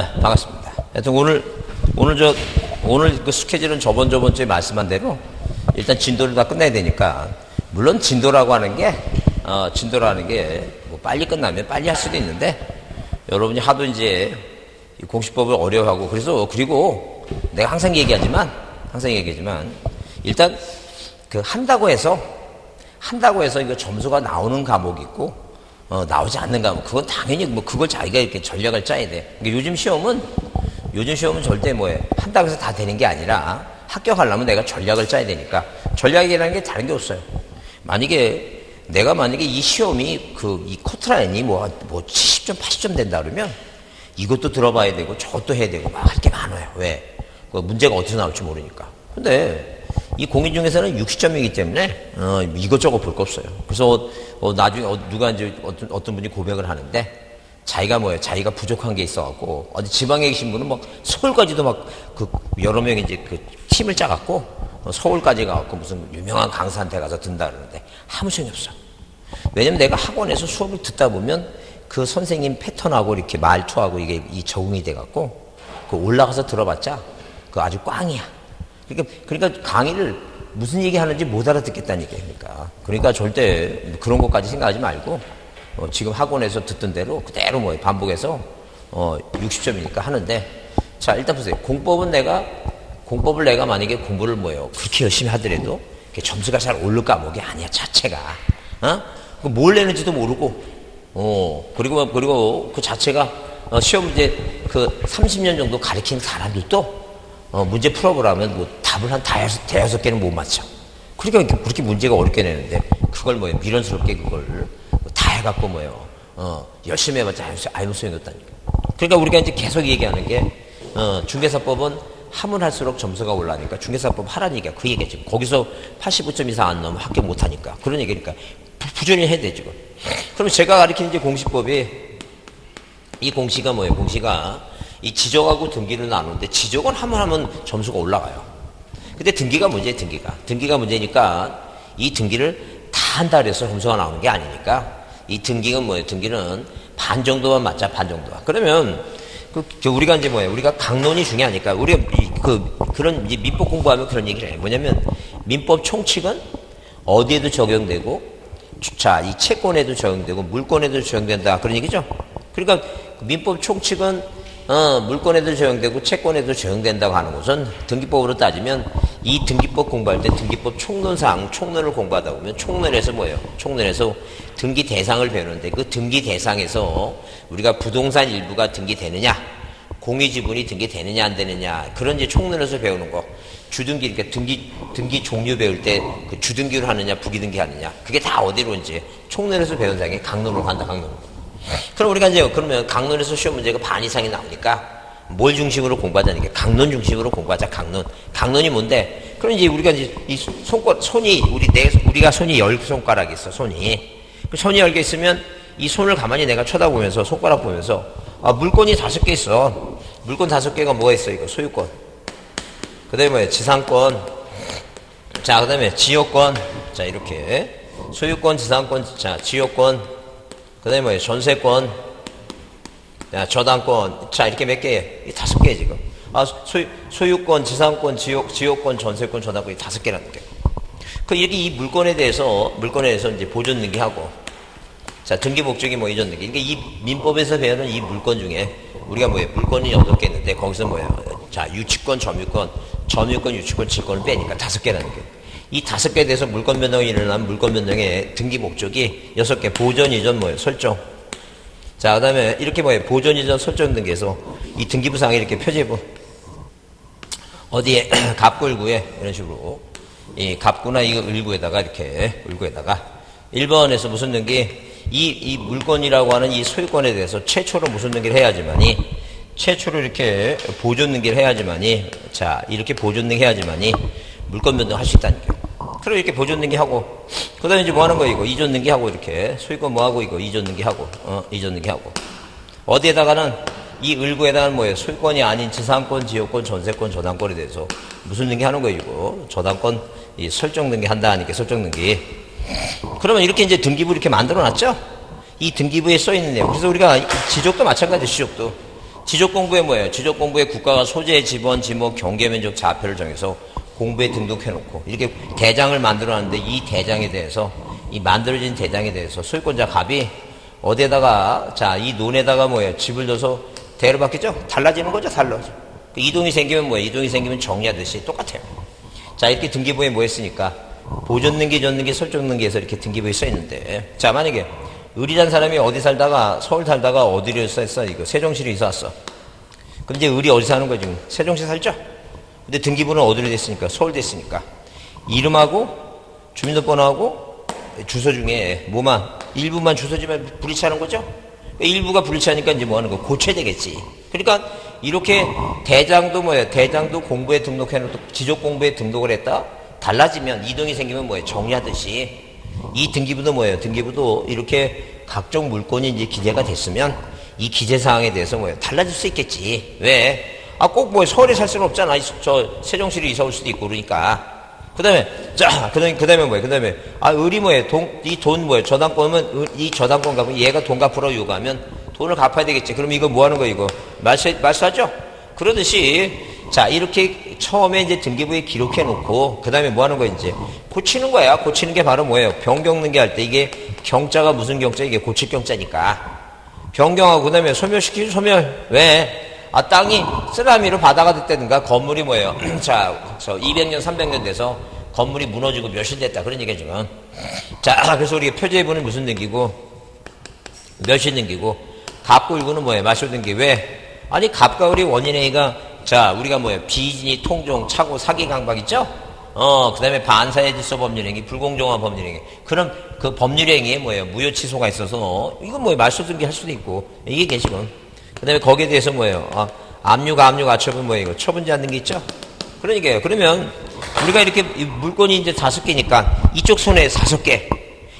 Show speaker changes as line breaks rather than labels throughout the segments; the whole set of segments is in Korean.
반갑습니다. 하여튼 오늘 그 스케줄은 저번 주에 말씀한 대로 일단 진도를 다 끝내야 되니까, 물론 진도라고 하는 게 뭐 빨리 끝나면 빨리 할 수도 있는데, 여러분이 하도 이제 공시법을 어려워하고, 그리고 내가 항상 얘기하지만 일단 그 한다고 해서 이거 점수가 나오는 과목이 있고 나오지 않는 과목, 그건 당연히 뭐 그걸 자기가 이렇게 전략을 짜야 돼. 그러니까 요즘 시험은 절대 뭐예요, 한다고 해서 다 되는 게 아니라 합격하려면 내가 전략을 짜야 되니까, 전략이라는 게 다른 게 없어요. 내가 만약에 이 시험이 이 커트라인이 뭐 70점 80점 된다 그러면 이것도 들어봐야 되고 저것도 해야 되고 막 할 게 많아요. 왜? 그 문제가 어디서 나올지 모르니까. 근데 이 공인 중에서는 60점이기 때문에 이것저것 볼 거 없어요. 그래서 나중에 누가 이제 어떤 분이 고백을 하는데, 자기가 부족한 게 있어갖고 어디 지방에 계신 분은 막 서울까지도 막 여러 명이 이제 그 팀을 짜갖고 서울까지 가갖고 무슨 유명한 강사한테 가서 든다 그러는데 아무 소용이 없어. 왜냐면 내가 학원에서 수업을 듣다 보면 그 선생님 패턴하고 이렇게 말투하고 이게 적응이 돼갖고 올라가서 들어봤자 아주 꽝이야. 그러니까 강의를 무슨 얘기 하는지 못 알아듣겠다는 얘기니까. 그러니까 절대 그런 것까지 생각하지 말고 지금 학원에서 듣던 대로 그대로 반복해서 60점이니까 하는데, 자, 일단 보세요. 공법을 내가 만약에 공부를 그렇게 열심히 하더라도 점수가 잘 오를 과목이 아니야, 자체가. 뭘 내는지도 모르고, 그리고 그 자체가 시험 문제 30년 정도 가르치는 사람들도 문제 풀어보라면 답을 한 대여섯 개는 못 맞춰. 그러니까 그렇게 문제가 어렵게 내는데, 그걸 미련스럽게 그걸 다 해갖고 열심히 해봤자 아무 소용이 없다니까. 그러니까 우리가 이제 계속 얘기하는 게, 중개사법은 하면 할수록 점수가 올라가니까 중개사법 하라는 얘기야. 그 얘기야, 지금. 거기서 85점 이상 안 나오면 합격 못 하니까. 그런 얘기니까. 부지런히 해야 돼, 지금. 그럼 제가 가르치는 이제 공시법이, 이 공시가 뭐예요? 공시가 이 지적하고 등기를 나누는데, 지적은 하면 점수가 올라가요. 근데 등기가 문제예요, 등기가 문제니까 이 등기를 다 한다 그래서 점수가 나오는 게 아니니까, 이 등기는 뭐예요? 등기는 반 정도만 맞자, 반 정도만. 그러면 우리가 이제 우리가 강론이 중요하니까, 우리가 그런 이제 민법 공부하면 그런 얘기를 해요. 뭐냐면, 민법 총칙은 어디에도 적용되고, 자, 이 채권에도 적용되고, 물권에도 적용된다. 그런 얘기죠? 그러니까 민법 총칙은 물권에도 적용되고 채권에도 적용된다고 하는 것은, 등기법으로 따지면 이 등기법 공부할 때 등기법 총론을 공부하다 보면 총론에서 등기 대상을 배우는데, 그 등기 대상에서 우리가 부동산 일부가 등기되느냐, 공유지분이 등기되느냐 안 되느냐, 그런 이제 총론에서 배우는 거. 주등기, 그러니까 등기 종류 배울 때 그 주등기로 하느냐 부기등기 하느냐, 그게 다 어디로 이제 총론에서 배운 상에 강론으로 간다, 강론으로. 그럼 우리가 이제 그러면 강론에서 시험 문제가 반 이상이 나오니까 뭘 중심으로 공부하자니까, 강론 중심으로 공부하자. 강론이 뭔데? 그럼 이제 우리가 이제 이 손이 우리가 손이 10손가락이 있어, 손이. 그 손이 10개 있으면 이 손을 가만히 내가 쳐다보면서, 손가락 보면서, 물건이 5개 있어. 물건 5개가 뭐가 있어? 이거 소유권. 그 다음에 지상권. 자, 그 다음에 지역권. 자, 이렇게 소유권, 지상권, 자, 지역권. 그 다음에 전세권, 자, 저당권. 자, 이렇게 몇 개예요? 5개 지금. 소유권, 지상권, 지역권, 전세권, 저당권이 5개라는 게. 이렇게 이 물건에 대해서 이제 보존 등기하고, 자, 등기 목적이 이전 등기. 그러니까 이 민법에서 배우는 이 물건 중에 우리가 물건이 8개 있는데, 거기서 자, 유치권, 점유권, 유치권, 질권을 빼니까 5개라는 게. 이 5개에 대해서 물건 변동이 일어나면 물건 변동의 등기 목적이 6개. 보존, 이전, 설정. 자, 그 다음에 이렇게 보존, 이전, 설정 등기에서 이 등기부상에 이렇게 표제부. 어디에, 갑구을구에, 이런 식으로. 이 갑구나 이 을구에다가 이렇게, 을구에다가. 1번에서 무슨 등기? 이 물건이라고 하는 이 소유권에 대해서 최초로 무슨 등기를 해야지만이, 최초로 이렇게 보존 등기를 해야지만이, 자, 이렇게 보존 등기 해야지만이 물건 변동 할 수 있다니까요. 그럼 이렇게 보존 등기하고, 그 다음에 이제 뭐 하는 거야, 이거? 이전 등기하고, 이렇게. 소유권 뭐 하고, 이거? 이전 등기하고, 이전 등기하고. 어디에다가는, 이 을구에다가는 뭐예요? 소유권이 아닌 지상권, 지역권, 전세권, 저당권에 대해서 무슨 등기 하는 거예요, 이거? 저당권, 이 설정 등기 한다 하니까 설정 등기. 그러면 이렇게 이제 등기부 이렇게 만들어 놨죠? 이 등기부에 써 있는 내용. 그래서 우리가 지적도 마찬가지예요, 지적도. 지적공부에 뭐예요? 지적공부에 국가가 소재, 지번, 지목, 경계면적, 좌표를 정해서 공부에 등록해놓고 이렇게 대장을 만들어놨는데 이 대장에 대해서 이 만들어진 대장에 대해서 소유권자 갑이 어디에다가 자 이 논에다가 뭐예요? 집을 둬서 대로 받겠죠? 달라지는 거죠? 달라져. 이동이 생기면 뭐예요? 이동이 생기면 정리하듯이 똑같아요. 자 이렇게 등기부에 뭐 했으니까 보존등기, 전등기, 설정등기에서 이렇게 등기부에 써있는데 자 만약에 을이란 사람이 어디 살다가 서울 살다가 어디로 있어? 이거 세종시로 이사 왔어. 그럼 이제 을이 어디 사는 거야 지금? 세종시 살죠? 근데 등기부는 어디로 됐으니까? 서울 됐으니까 이름하고 주민등록번호하고 주소 중에 뭐만 일부만 주소지만 불일치하는 거죠? 일부가 불일치하니까 이제 뭐 하는 거? 고쳐야 되겠지. 그러니까 이렇게 대장도 뭐예요? 대장도 공부에 등록해놓고 지적공부에 등록을 했다? 달라지면 이동이 생기면 뭐예요? 정리하듯이 이 등기부도 뭐예요? 등기부도 이렇게 각종 물건이 이제 기재가 됐으면 이 기재사항에 대해서 뭐예요? 달라질 수 있겠지. 왜? 꼭 뭐 서울에 살 수는 없잖아. 저 세종시로 이사 올 수도 있고 그러니까. 그 다음에 뭐예요? 그 다음에 을이 뭐예요? 이 돈 뭐예요? 저당권은 이 저당권 갚으면 얘가 돈 갚으라고 요구하면 돈을 갚아야 되겠지. 그럼 이거 뭐 하는 거예요? 이거 말소하죠? 그러듯이 자 이렇게 처음에 이제 등기부에 기록해 놓고 그 다음에 뭐 하는 거예요? 이제 고치는 거야. 고치는 게 바로 뭐예요? 변경등기 할 때 이게 경자가 무슨 경자? 이게 고칠 경자니까 변경하고 그 다음에 소멸시키죠. 소멸. 왜? 땅이 쓰라미로 바다가 됐다든가 건물이 뭐예요? 자 200년 300년 돼서 건물이 무너지고 멸실됐다 그런 얘기야 지금. 자 그래서 우리가 표제부는 무슨 등기고 멸실 등기고 갑과 을구는 뭐예요? 말소 등기. 왜? 아니 갑과 을이 원인행위가 자 우리가 뭐예요? 비진이 통종 착오 사기 강박 있죠? 그 다음에 반사의 질서 법률행위 불공정한 법률행위 그럼 그 법률행위에 뭐예요? 무효취소가 있어서 이건 뭐예요? 말소 등기 할 수도 있고 이게 지금. 그 다음에 거기에 대해서 뭐예요? 압류, 아처분 뭐예요? 이거 처분 제한 등기 있죠? 그러니까요. 그러면 우리가 이렇게 물건이 이제 5개니까 이쪽 손에 5개.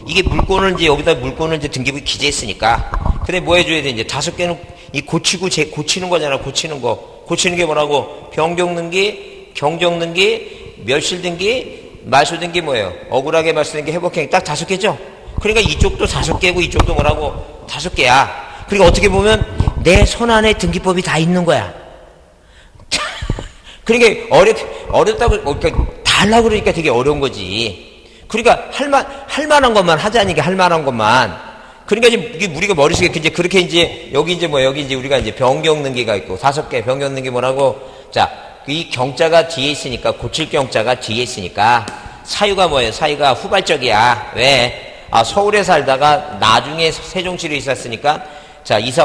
이게 물건을 이제 여기다 물건을 이제 등기부에 기재했으니까. 근데 뭐 해줘야 돼? 이제 5개는 이 고치는 거잖아. 고치는 거. 고치는 게 뭐라고? 변경등기, 경정등기, 멸실등기, 말소등기 뭐예요? 억울하게 말소등기, 회복행위 딱 5개죠? 그러니까 이쪽도 5개고 이쪽도 뭐라고? 5개야. 그러니까 어떻게 보면 내 손 안에 등기법이 다 있는 거야. 그러니까 어렵다고 다 하려고 그러니까 되게 어려운 거지. 그러니까 할 만한 것만 하자니까 할 만한 것만. 그러니까 이제 우리가 머릿속에 이제 그렇게 이제 여기 이제 우리가 이제 변경등기가 있고 5개 변경등기 뭐라고? 자, 이 경자가 뒤에 있으니까 고칠 경자가 뒤에 있으니까 사유가 뭐예요? 사유가 후발적이야. 왜? 서울에 살다가 나중에 세종시로 있었으니까 자, 이사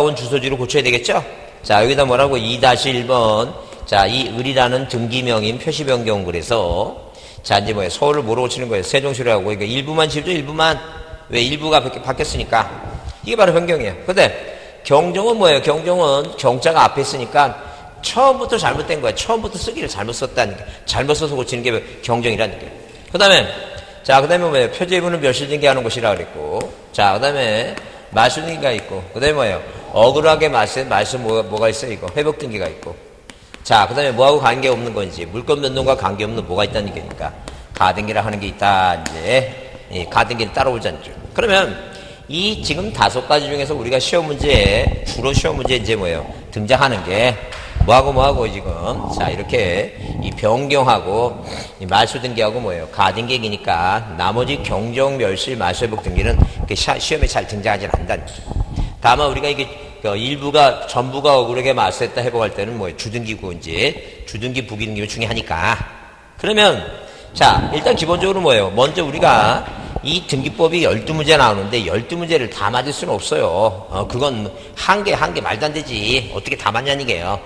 온 주소지로 고쳐야 되겠죠? 자, 여기다 뭐라고? 2-1번. 자, 이 을이라는 등기명인 표시변경 그래서 자, 이제 뭐예요? 서울을 뭐로 고치는 거예요? 세종시로 하고. 그러니까 일부만 지우죠? 일부만. 왜? 일부가 바뀌었으니까. 이게 바로 변경이에요. 근데 경정은 뭐예요? 경정은 경자가 앞에 있으니까 처음부터 잘못된 거야. 처음부터 쓰기를 잘못 썼다니까. 잘못 써서 고치는 게 경정이라는 게. 그 다음에 뭐예요? 표제부는 멸실등기 하는 곳이라 그랬고. 자, 그 다음에 말소등기가 있고, 그 다음에 뭐예요? 억울하게 말소 뭐가 있어요? 이거 회복등기가 있고. 자, 그 다음에 뭐하고 관계없는 건지, 물건 변동과 관계없는 뭐가 있다는 얘기니까, 가등기라 하는 게 있다, 이제. 가등기를 따라오자는 줄. 그러면, 이 지금 5가지 중에서 우리가 주로 시험 문제에 이제 뭐예요? 등장하는 게, 뭐하고 지금. 자, 이렇게, 이 변경하고, 이 말소등기하고 뭐예요? 가등기이니까, 나머지 경정, 멸실, 말소회복 등기는 시험에 잘 등장하지 않는다. 다만 우리가 이게, 전부가 억울하게 말소했다 회복할 때는 뭐예요? 주등기고, 이제, 주등기, 부기등기 중에 하니까. 그러면, 자, 일단 기본적으로 뭐예요? 먼저 우리가, 이 등기법이 12문제 나오는데 12문제를 다 맞을 수는 없어요. 그건 한 개 말도 안 되지. 어떻게 다 맞냐는 얘기예요.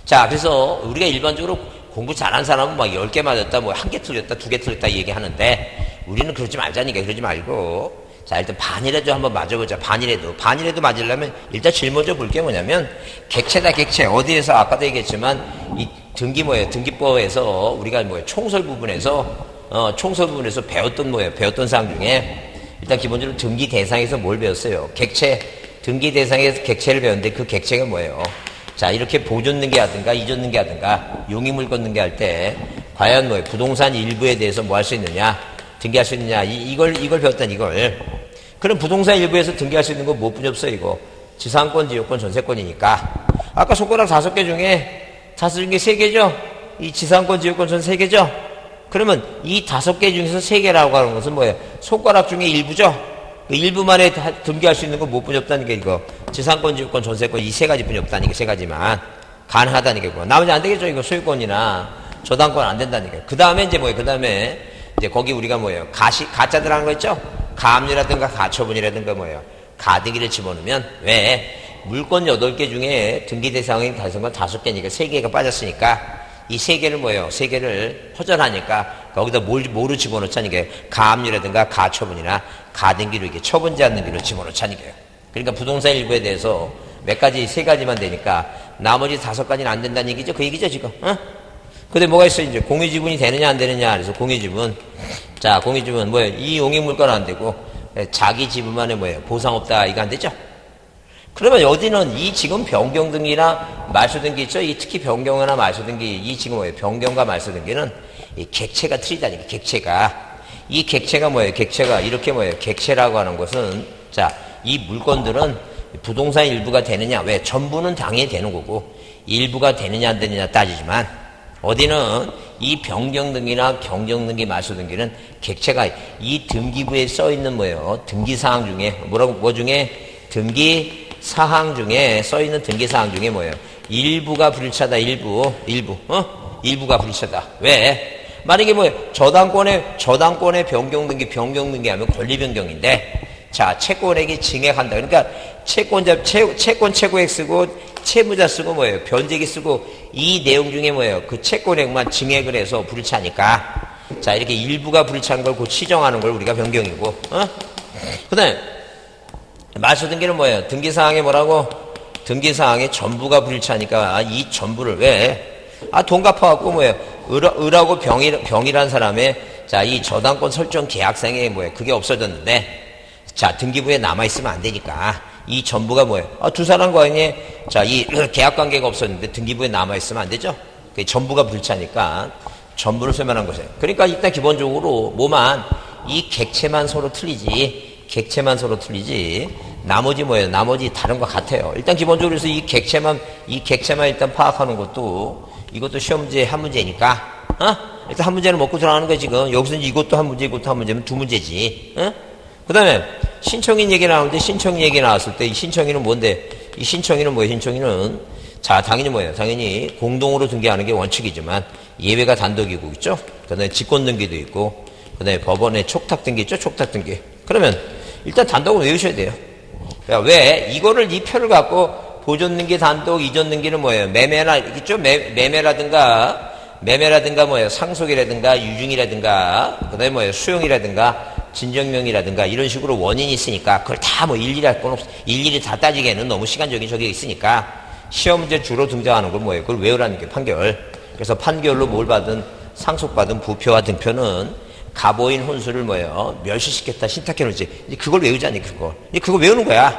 자, 그래서 우리가 일반적으로 공부 잘하는 사람은 막 10개 맞았다, 뭐 1개 틀렸다, 2개 틀렸다 얘기하는데 우리는 그러지 말자니까. 그러지 말고. 자, 일단 반이라도 한번 맞아보자. 반이라도 맞으려면 일단 제일 먼저 볼 게 뭐냐면 객체다, 객체. 어디에서 아까도 얘기했지만 이 등기법에서 우리가 총설 부분에서 배웠던 사항 중에 일단 기본적으로 등기 대상에서 뭘 배웠어요? 객체. 등기 대상에서 객체를 배웠는데 그 객체가 뭐예요? 자, 이렇게 보존 등기하든가 이전 등기하든가 용의물건 등기할 때 과연 부동산 일부에 대해서 뭐 할 수 있느냐? 등기할 수 있느냐? 이걸 배웠단 이걸. 그럼 부동산 일부에서 등기할 수 있는 거 무엇뿐이 없어요, 이거. 지상권, 지역권, 전세권이니까. 아까 손가락 5개 중에 5개 3개죠? 이 지상권, 지역권 전 3개죠? 그러면 이 5개 중에서 3개라고 하는 것은 뭐예요? 손가락 중에 일부죠? 그 일부만에 등기할 수 있는 건 못 뿐이 없다는 게 이거. 지상권, 지역권, 전세권 이 3가지 뿐이 없다는 게 3가지만 가능하다는 게 뭐. 나머지 안 되겠죠? 이거 소유권이나 저당권 안 된다는 게. 그 다음에 이제 뭐예요? 그 다음에 이제 거기 우리가 뭐예요? 가짜 들어가는 거 있죠? 가압류라든가 가처분이라든가 뭐예요? 가등기를 집어넣으면 왜? 물건 8개 중에 등기 대상이 달성건 5개니까 3개가 빠졌으니까 이 3개를 뭐예요? 3개를 허전하니까 거기다 뭐를 집어넣자는 게 가압류라든가 가처분이나 가등기로 이게 처분 제한 등기로 집어넣자는 게요. 그러니까 부동산 일부에 대해서 몇 가지 3가지만 되니까 나머지 5가지는 안 된다는 얘기죠. 그 얘기죠 지금. 어? 근데 뭐가 있어요? 이제 공유지분이 되느냐 안 되느냐. 그래서 공유지분. 자, 공유지분 뭐예요? 이 용익물건 안 되고 자기 지분만에 뭐예요? 보상 없다. 이거 안 되죠? 그러면 어디는 이 지금 변경등기나 말소등기 있죠? 이 특히 변경이나 말소등기 이 지금 뭐예요? 변경과 말소등기는 이 객체가 틀리다니까. 객체가. 이 객체가 뭐예요? 객체가 이렇게 뭐예요? 객체라고 하는 것은 자, 이 물건들은 부동산 일부가 되느냐? 왜? 전부는 당연히 되는 거고 일부가 되느냐 안 되느냐 따지지만 어디는 이 변경등기나 경정등기, 말소등기는 객체가 이 등기부에 써 있는 뭐예요? 등기사항 중에 뭐 중에 등기사항 중에 써 있는 등기사항 중에 뭐예요? 일부가 불일치하다. 일부가 불일치하다. 왜? 만약에 뭐예요? 저당권의 변경등기 하면 권리변경인데 자, 채권액이 증액한다. 그러니까 채권 최고액 쓰고 채무자 쓰고 뭐예요? 변제기 쓰고 이 내용 중에 뭐예요? 그 채권액만 증액을 해서 불일치하니까 자, 이렇게 일부가 불일치한 걸 곧 시정하는 걸 우리가 변경이고 그 다음에 말소등기는 뭐예요? 등기사항에 뭐라고? 등기사항에 전부가 불일치하니까 이 전부를 왜? 돈 갚아갖고 뭐예요? 을하고 병이란 사람의 자, 이 저당권 설정 계약상에 뭐예요? 그게 없어졌는데 자, 등기부에 남아있으면 안 되니까 이 전부가 뭐예요? 두 사람 간에 자, 이 계약관계가 없었는데 등기부에 남아있으면 안 되죠? 그 전부가 불일치하니까 전부를 소멸한 것이에요. 그러니까 일단 기본적으로 뭐만 이 객체만 서로 틀리지 나머지 뭐예요? 나머지 다른 것 같아요. 일단 기본적으로 해서 이 객체만 일단 파악하는 것도 이것도 시험 문제 한 문제니까 일단 한 문제는 먹고 들어가는 거야 지금. 여기서 이것도 한 문제 이것도 한 문제면 2문제지. 그 다음에 신청인 얘기 나오는데 신청인 얘기 나왔을 때 이 신청인은 뭔데? 이 신청인은 뭐예요? 신청인은 자, 당연히 뭐예요? 당연히 공동으로 등기하는 게 원칙이지만 예외가 단독이고 있죠? 그 다음에 직권등기도 있고 그 다음에 법원에 촉탁등기 있죠? 촉탁등기. 그러면 일단 단독을 외우셔야 돼요. 그러니까 왜? 이거를 이 표를 갖고 보존등기 단독, 이전등기는 뭐예요? 매매나 있죠? 매매라든가 뭐예요? 상속이라든가 유증이라든가 그 다음에 뭐예요? 수용이라든가 진정명이라든가 이런 식으로 원인이 있으니까 그걸 다 뭐 일일이 할 건 없어. 일일이 다 따지기에는 너무 시간적인 적이 있으니까 시험 문제 주로 등장하는 건 뭐예요? 그걸 외우라는 게 판결. 그래서 판결로 뭘 받은 상속받은 부표와 등표는 가보인 혼수를 뭐예요? 멸시시켰다 신탁해놓지. 이제 그걸 외우자니 그거. 이제 그거 외우는 거야.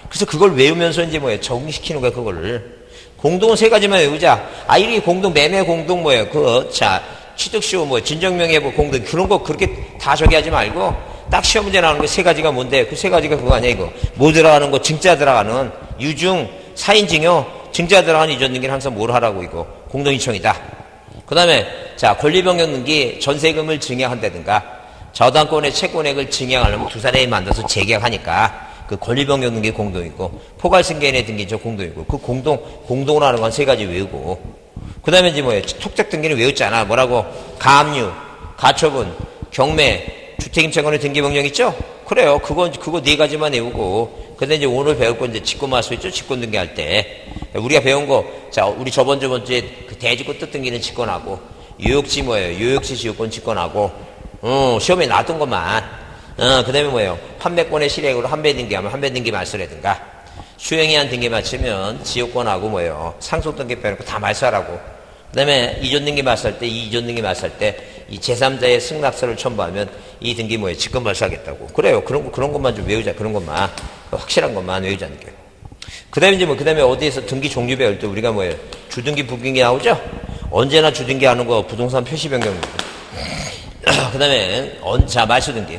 그래서 그걸 외우면서 이제 뭐예요? 적응시키는 거야 그거를. 공동은 3가지만 외우자. 이렇게 공동 매매 공동 뭐예요? 자. 취득시효 진정명예부 공동 그런 거 그렇게 다 저기 하지 말고 딱 시험 문제 나오는 거 3가지가 뭔데? 그 3가지가 그거 아니야 이거. 뭐 들어가는 거? 증자 들어가는 유증, 사인증여, 증자 들어가는 이전등기는 항상 뭘 하라고 이거. 공동이청이다. 그 다음에 자, 권리변경등기 전세금을 증액한다든가 저당권의 채권액을 증액하려면 2사람이 만나서 재계약하니까 그 권리변경등기 공동이고 포괄승계인의 등기죠 공동이고 그 공동으로 하는 건 3가지 외우고 그 다음에 이제 뭐예요? 촉탁등기는 외웠잖아. 뭐라고? 가압류, 가처분, 경매, 주택임차권의 등기명령 있죠? 그래요. 그거 4가지만 외우고. 근데 이제 오늘 배울 건 이제 직권말소 있죠? 직권등기 할 때. 우리가 배운 거, 자, 우리 저번 주에 그 대지권 뜻등기는 직권하고, 요역지 뭐예요? 요역지 지역권 직권하고, 시험에 나왔던 것만. 그 다음에 뭐예요? 판매권의 실액으로 한배 등기하면 한배 등기 말소라든가. 수행해한 등기 마치면 지역권하고 뭐예요? 상속등기 빼놓고 다 말소하라고. 그 다음에 이전등기 말소할 때, 이전등기 말소할 때, 이 제3자의 승낙서를 첨부하면 이 등기 뭐예요? 직권 말소하겠다고. 그래요. 그런 것만 좀 외우자. 그런 것만. 확실한 것만 외우자는 거예요. 그 다음에 이제 그 다음에 어디에서 등기 종류 배울 때 우리가 뭐예요? 주등기, 부등기 나오죠? 언제나 주등기 하는 거 부동산 표시 변경입니다. 그 다음에, 자, 말소등기.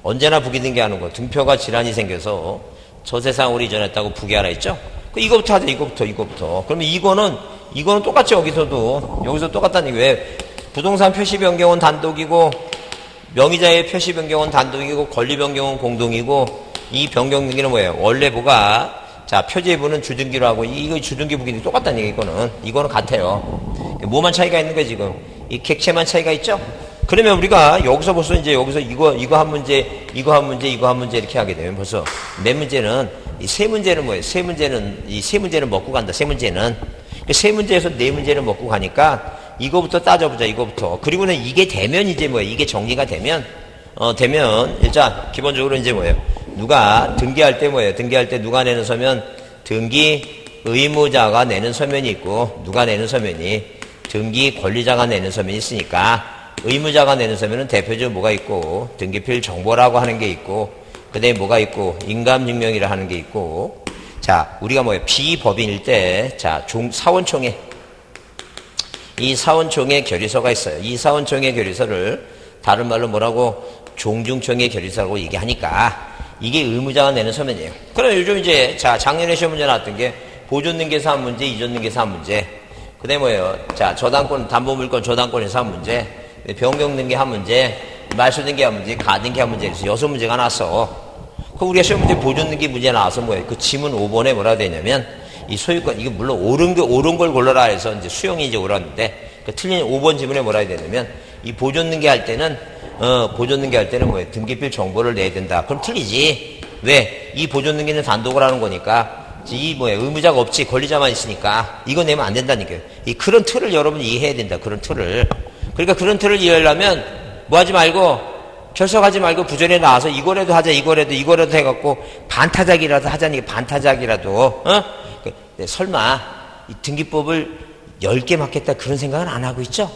언제나 부기등기 하는 거. 등표가 질환이 생겨서 저세상으로 이전했다고 부기 하나 있죠? 이거부터 하자, 이거부터. 그러면 이거는 똑같이 여기서 똑같다는 얘기. 왜? 부동산 표시 변경은 단독이고, 명의자의 표시 변경은 단독이고, 권리 변경은 공동이고, 이 변경 등기는 뭐예요? 원래 자, 표제부는 주등기로 하고, 이거 주등기 부기는 똑같다는 얘기, 이거는 같아요. 뭐만 차이가 있는 거야, 지금? 이 객체만 차이가 있죠? 그러면 우리가 여기서 벌써 여기서 이거 한 문제, 이거 한 문제 이렇게 하게 되면 벌써 몇 문제는, 이 세 문제는 뭐예요? 이 세 문제는 먹고 간다, 세 문제는. 세 문제에서 네 문제는 먹고 가니까, 이거부터 따져보자, 이거부터. 그리고는 이게 되면 이게 정리가 되면, 일단, 기본적으로 뭐예요? 누가 등기할 때 누가 내는 서면, 등기 의무자가 내는 서면이 있고, 누가 내는 서면이, 등기 권리자가 내는 서면이 있으니까, 의무자가 내는 서면은 대표적으로 뭐가 있고, 등기필 정보라고 하는 게 있고, 그 다음에 뭐가 있고, 인감증명이라 하는 게 있고, 자, 우리가 비법인일 때, 자, 사원총회. 이 사원총회 결의서가 있어요. 이 사원총회 결의서를 다른 말로 뭐라고? 종중총회 결의서라고 얘기하니까 이게 의무자가 내는 서면이에요. 그럼 요즘 자, 작년에 시험 문제 나왔던 게 보존등기에서 한 문제, 이전등기에서 한 문제. 그 다음에 뭐예요? 자, 저당권, 담보물권 저당권에서 한 문제, 변경등기 한 문제, 말소등기 한 문제, 가등기 한 문제, 그래서 6문제가 나왔어. 그럼 우리가 시험 문제 보존등기 문제 나와서 뭐예요? 그 지문 5번에 뭐라 되냐면 이 소유권, 이게 물론 옳은 걸 골라라 해서 수용이 옳았는데, 그 틀린 5번 지문에 뭐라 해야 되냐면, 이 보존등기 할 때는 뭐예요? 등기필 정보를 내야 된다. 그럼 틀리지. 왜? 이 보존등기는 단독을 하는 거니까, 의무자가 없지, 권리자만 있으니까, 이거 내면 안 된다니까요. 그런 틀을 여러분이 이해해야 된다, 그런 틀을. 그러니까 그런 틀을 이해하려면, 뭐 하지 말고, 결석하지 말고 부전에 나와서 이거라도 하자, 이거라도 해갖고, 반타작이라도 하자니, 반타작이라도, 설마 이 등기법을 10개 맡겠다 그런 생각은 안 하고 있죠?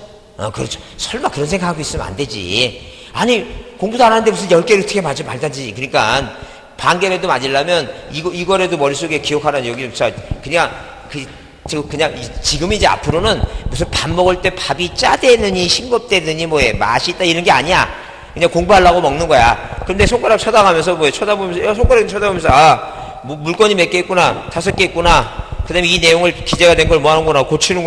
그렇죠. 설마 그런 생각하고 있으면 안 되지. 아니, 공부도 안 하는데 무슨 10개를 어떻게 맞아, 말다지. 그러니까 반개라도 맞으려면 이거라도 머릿속에 기억하라는 여기 지금 앞으로는 무슨 밥 먹을 때 밥이 짜대느니 싱겁대느니 맛이 있다 이런 게 아니야. 그냥 공부하려고 먹는 거야. 그런데 손가락 쳐다보면서 손가락 쳐다보면서 물건이 몇 개 있구나, 5개 있구나. 그 다음에 이 내용을 기재가 된 걸 뭐 하는구나, 고치는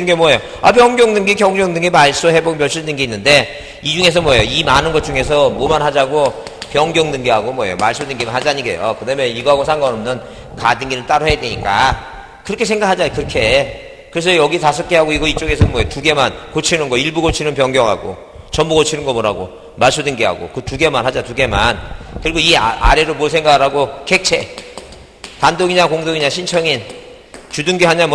게 뭐예요? 변경등기, 경정등기, 말소, 회복, 멸실등기 있는데, 이 중에서 뭐예요? 이 많은 것 중에서 뭐만 하자고, 변경등기하고 말소등기만 하자니까요. 그 다음에 이거하고 상관없는 가등기를 따로 해야 되니까, 그렇게 생각하자, 그렇게. 그래서 여기 5개 하고 이쪽에서 2개만 고치는 거, 일부 고치는 변경하고, 전부 고치는 거 말소등기하고, 그 2개만 하자, 2개만. 그리고 이 아래로 뭐 생각하라고? 객체. 단독이냐, 공동이냐, 신청인. 주등기 하냐,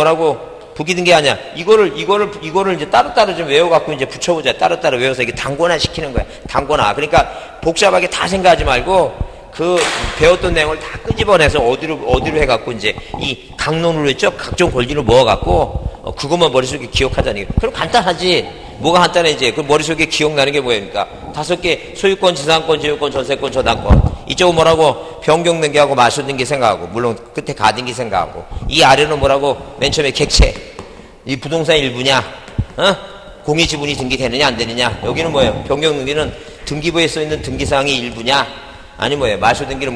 부기등기 하냐. 이거를 따로따로 좀 외워갖고 붙여보자. 따로따로 외워서 이게 단권화 시키는 거야. 단권화. 그러니까 복잡하게 다 생각하지 말고 그 배웠던 내용을 다 끄집어내서 어디로 해갖고 이 강론으로 했죠? 각종 권리를 모아갖고 그것만 머릿속에 기억하자니. 그럼 간단하지. 뭐가 간단해, 그 머릿속에 기억나는 게 뭐니까. 5개, 소유권, 지상권, 지유권, 전세권, 저당권. 이쪽은 변경등기하고 말소등기 생각하고, 물론 끝에 가등기 생각하고. 이 아래는 맨 처음에 객체. 이 부동산 일부냐, 공유지분이 등기되느냐, 안 되느냐. 여기는 변경등기는 등기부에 써있는 등기사항이 일부냐, 아니 말소등기는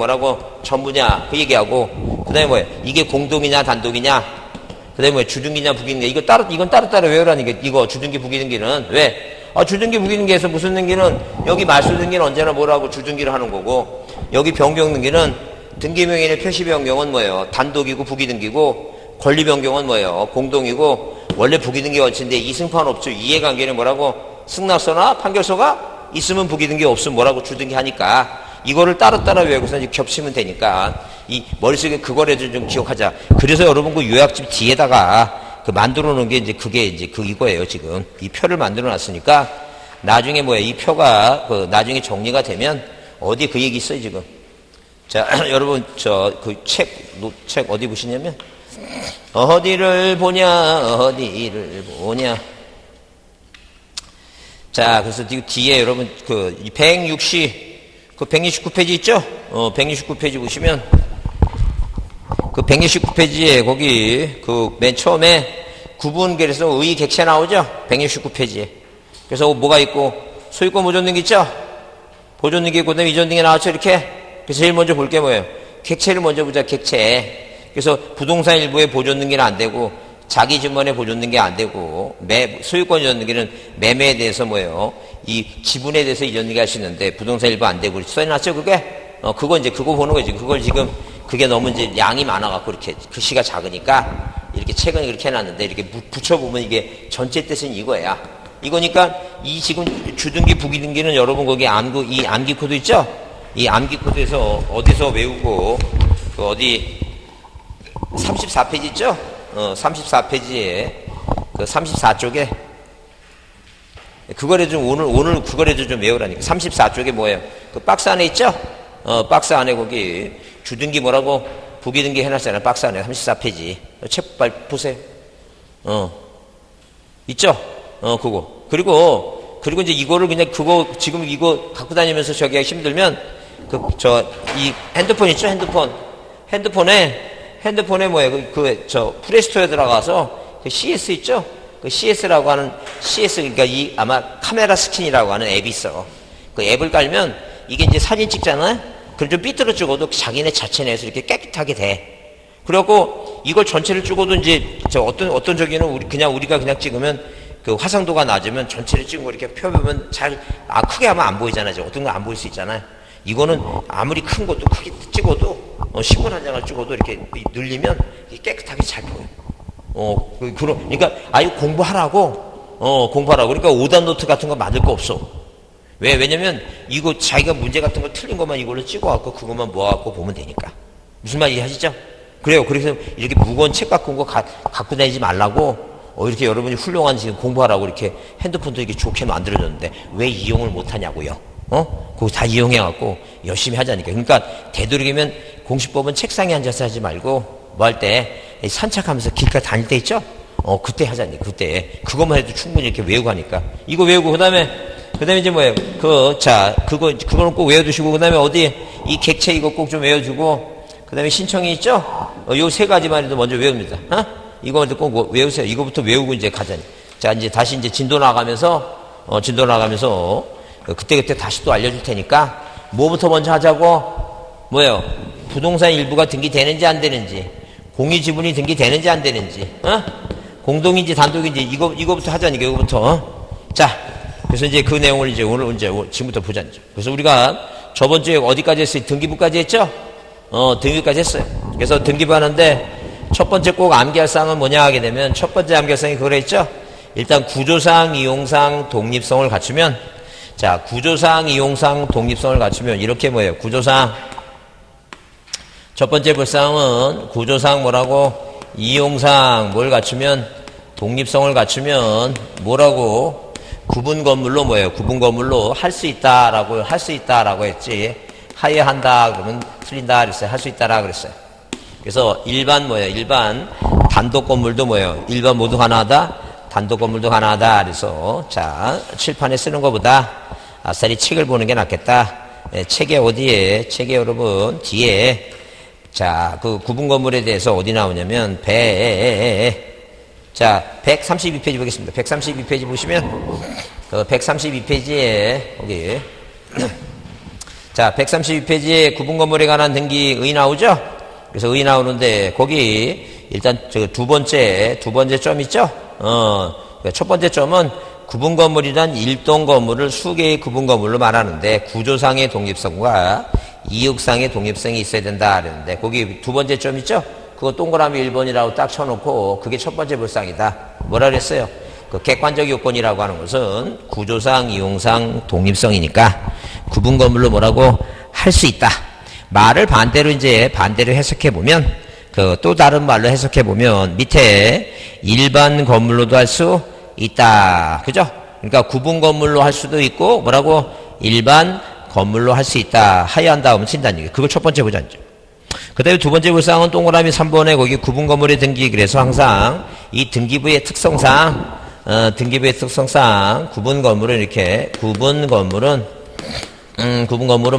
전부냐, 그 얘기하고. 그 다음에 이게 공동이냐, 단독이냐. 그 다음에 주등기냐, 부기등기. 이건 따로따로 외우라니까. 이거 주등기, 부기등기는. 왜? 주등기, 부기등기에서 무슨 등기는, 여기 말소등기는 언제나 주등기를 하는 거고, 여기 변경등기는 등기명의의 표시 변경은 단독이고 부기등기고, 권리 변경은 공동이고, 원래 부기등기 원칙인데 이승판 없죠. 이해관계는 승낙서나 판결서가 있으면 부기등기, 없으면 주등기 하니까, 이거를 따로따로 외우고서 겹치면 되니까, 이 머릿속에 그거라도 좀 기억하자. 그래서 여러분 그 요약집 뒤에다가 만들어 놓은 게 이거예요, 지금. 이 표를 만들어 놨으니까, 나중에 이 표가 나중에 정리가 되면, 어디 그 얘기 있어요, 지금. 자, 여러분, 책 어디 보시냐면, 어디를 보냐. 자, 그래서 뒤에 여러분, 169페이지 있죠? 169페이지 보시면, 169페이지에 거기, 맨 처음에 구분계에서 의 객체 나오죠? 169페이지에. 그래서 뭐가 있고, 소유권 보존등기 있죠? 보존등기 있고, 그다음에 이전등기 나왔죠? 이렇게. 그래서 제일 먼저 볼 게 뭐예요? 객체를 먼저 보자, 객체. 그래서 부동산 일부의 보존 등기는 안 되고 자기 주변에 보존 등기 안 되고 소유권 이전 등기는 매매에 대해서 뭐예요? 이 지분에 대해서 이전 등기 할 수 있는데 부동산 일부 안 되고 써놨죠 그게? 그거 이제 그거 보는 거지. 그걸 지금 그게 너무 이제 양이 많아갖고 이렇게 글씨가 작으니까 이렇게 최근에 그렇게 해놨는데 이렇게 붙여보면 이게 전체 뜻은 이거야. 이거니까 이 지금 주등기 부기등기는 여러분 거기 이 암기 코드 있죠? 이 암기 코드에서 어디서 외우고 그 어디 34페이지 있죠? 34페이지에 그 34쪽에 그거를 좀 오늘 그거라도 좀 외우라니까. 34쪽에 뭐예요? 그 박스 안에 있죠? 박스 안에 거기 주등기 뭐라고 부기등기 해놨잖아요. 박스 안에 34페이지. 책 빨리 보세요. 있죠? 그거. 그리고 이제 이거를 그냥 그거 지금 이거 갖고 다니면서 저기 하기 힘들면 이 핸드폰 있죠? 핸드폰에 뭐예요? 플레이스토어에 들어가서 그 CS 있죠? 그 CS라고 하는 CS 그러니까 이 아마 카메라 스킨이라고 하는 앱이 있어. 그 앱을 깔면 이게 이제 사진 찍잖아요? 그럼 좀 삐뚤어 찍어도 자기네 자체 내에서 이렇게 깨끗하게 돼. 그래갖고 이걸 전체를 찍어도 이제 어떤 저기는 우리가 그냥 찍으면 그 화상도가 낮으면 전체를 찍은 거 이렇게 펴보면 크게 하면 안 보이잖아요. 어떤 거 안 보일 수 있잖아요. 이거는 아무리 큰 것도 크게 찍어도 신문 한 장을 찍어도 이렇게 늘리면 깨끗하게 잘 보여요. 그러니까 공부하라고. 그러니까 오답 노트 같은 거 만들 거 없어. 왜냐면 이거 자기가 문제 같은 거 틀린 것만 이걸로 찍어갖고 그것만 모아갖고 보면 되니까. 무슨 말 이해하시죠? 그래요. 그래서 이렇게 무거운 책 갖고 온 거 갖고 다니지 말라고 이렇게 여러분이 훌륭한 지금 공부하라고 이렇게 핸드폰도 이렇게 좋게 만들어줬는데 왜 이용을 못하냐고요. 그거 다 이용해갖고 열심히 하자니까. 그러니까 되도록이면 공시법은 책상에 앉아서 하지 말고 뭐 할 때 산책하면서 길가에 다닐 때 있죠? 그때 하자니. 그때 그것만 해도 충분히 이렇게 외우고 하니까. 이거 외우고 그다음에 이제 뭐예요? 그거는 꼭 외워두시고 그다음에 어디 이 객체 이거 꼭 좀 외워주고 그다음에 신청이 있죠? 요 세 가지만 해도 먼저 외웁니다. 이거부터 꼭 외우세요. 이거부터 외우고 이제 가자니. 자 이제 다시 이제 진도 나가면서 그때 다시 또 알려줄 테니까 뭐부터 먼저 하자고? 뭐예요? 부동산 일부가 등기되는지 안 되는지, 공유지분이 등기되는지 안 되는지, 공동인지 단독인지 이거부터 하자니까. 이거부터. 자, 그래서 이제 그 내용을 이제 오늘 지금부터 보자죠. 그래서 우리가 저번 주에 어디까지 했어요? 등기부까지 했죠? 등기부까지 했어요. 그래서 등기부 하는데 첫 번째 꼭 암기할 사항은 뭐냐 하게 되면 첫 번째 암기할 사항이 그거라 했죠? 일단 구조상, 이용상, 독립성을 갖추면 자, 구조상, 이용상, 독립성을 갖추면 이렇게 뭐예요? 구조상 첫 번째 볼 사항은 구조상 뭐라고? 이용상 뭘 갖추면? 독립성을 갖추면 뭐라고? 구분 건물로 뭐예요? 구분 건물로 할 수 있다라고 했지. 하여한다 그러면 틀린다 그랬어요. 할 수 있다라 그랬어요. 그래서 일반 단독 건물도 뭐예요? 일반 모두 하나하다, 단독 건물도 하나하다. 그래서 자, 칠판에 쓰는 것보다 아싸리 책을 보는 게 낫겠다. 책에 여러분 뒤에 자, 그 구분 건물에 대해서 어디 나오냐면 132페이지 보겠습니다. 132페이지 보시면 그 132페이지에 거기 자, 132페이지에 구분 건물에 관한 등기 의 나오죠? 그래서 의 나오는데 거기 일단 두 번째 점 있죠? 첫 번째 점은 구분 건물이란 일동 건물을 수개의 구분 건물로 말하는데 구조상의 독립성과 이익상의 독립성이 있어야 된다 그랬는데 거기 두 번째 점 있죠? 그거 동그라미 1번이라고 딱 쳐놓고 그게 첫 번째 불상이다. 뭐라 그랬어요? 그 객관적 요건이라고 하는 것은 구조상, 이용상, 독립성이니까 구분 건물로 뭐라고 할 수 있다. 말을 반대로 해석해 보면 또 다른 말로 해석해 보면 밑에 일반 건물로도 할 수 있다. 그죠? 그러니까 구분 건물로 할 수도 있고 뭐라고 일반 건물로 할 수 있다. 하여한다 하면 친다는 얘기. 그걸 첫 번째 보자죠. 그 다음에 두 번째 불상은 동그라미 3번에 거기 구분 건물의 등기. 그래서 항상 이 등기부의 특성상 구분 건물은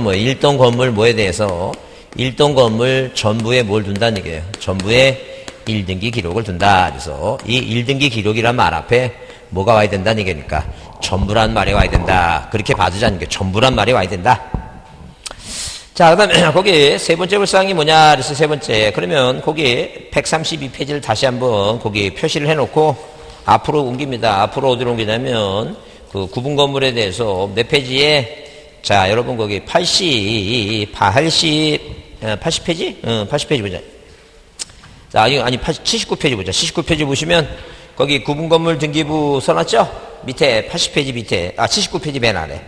뭐 일동 건물 뭐에 대해서 일동 건물 전부에 뭘 둔다는 얘기예요. 전부에 1등기 기록을 둔다. 그래서 이 1등기 기록이란 말 앞에 뭐가 와야 된다는 얘기니까 전부란 말이 와야 된다. 그렇게 봐두자는 게 전부란 말이 와야 된다. 자, 그 다음에 거기 세 번째 불상이 뭐냐 그래서 세 번째. 그러면 거기 132페이지를 다시 한번 거기 표시를 해놓고 앞으로 옮깁니다. 앞으로 어디로 옮기냐면 그 구분 건물에 대해서 몇 페이지에 자, 여러분 거기 80페이지? 80페이지 보자. 자, 아니 79페이지 보자. 79페이지 보시면 거기 구분 건물 등기부 써놨죠? 밑에 80페이지 밑에 79페이지 맨 아래.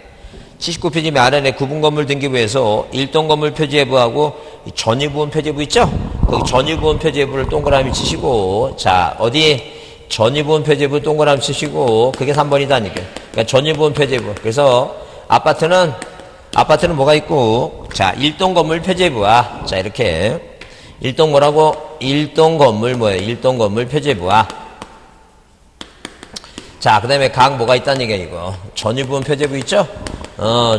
79페이지 맨 아래 구분 건물 등기부에서 일동 건물 표지해부하고 전유부분 표지해부 있죠? 거기 전유부분 표지해부를 동그라미 치시고 자, 어디 전유부분 표지해부 동그라미 치시고 그게 3번이다 이게. 그러니까 전유부분 표지해부. 그래서 아파트는 뭐가 있고 자, 일동 건물 표지해부와 자, 이렇게 일동 뭐라고? 일동 건물 뭐예요? 일동 건물 표지해부와 자, 그 다음에 각 뭐가 있다는 얘기야, 이거. 전유부분 표제부 있죠?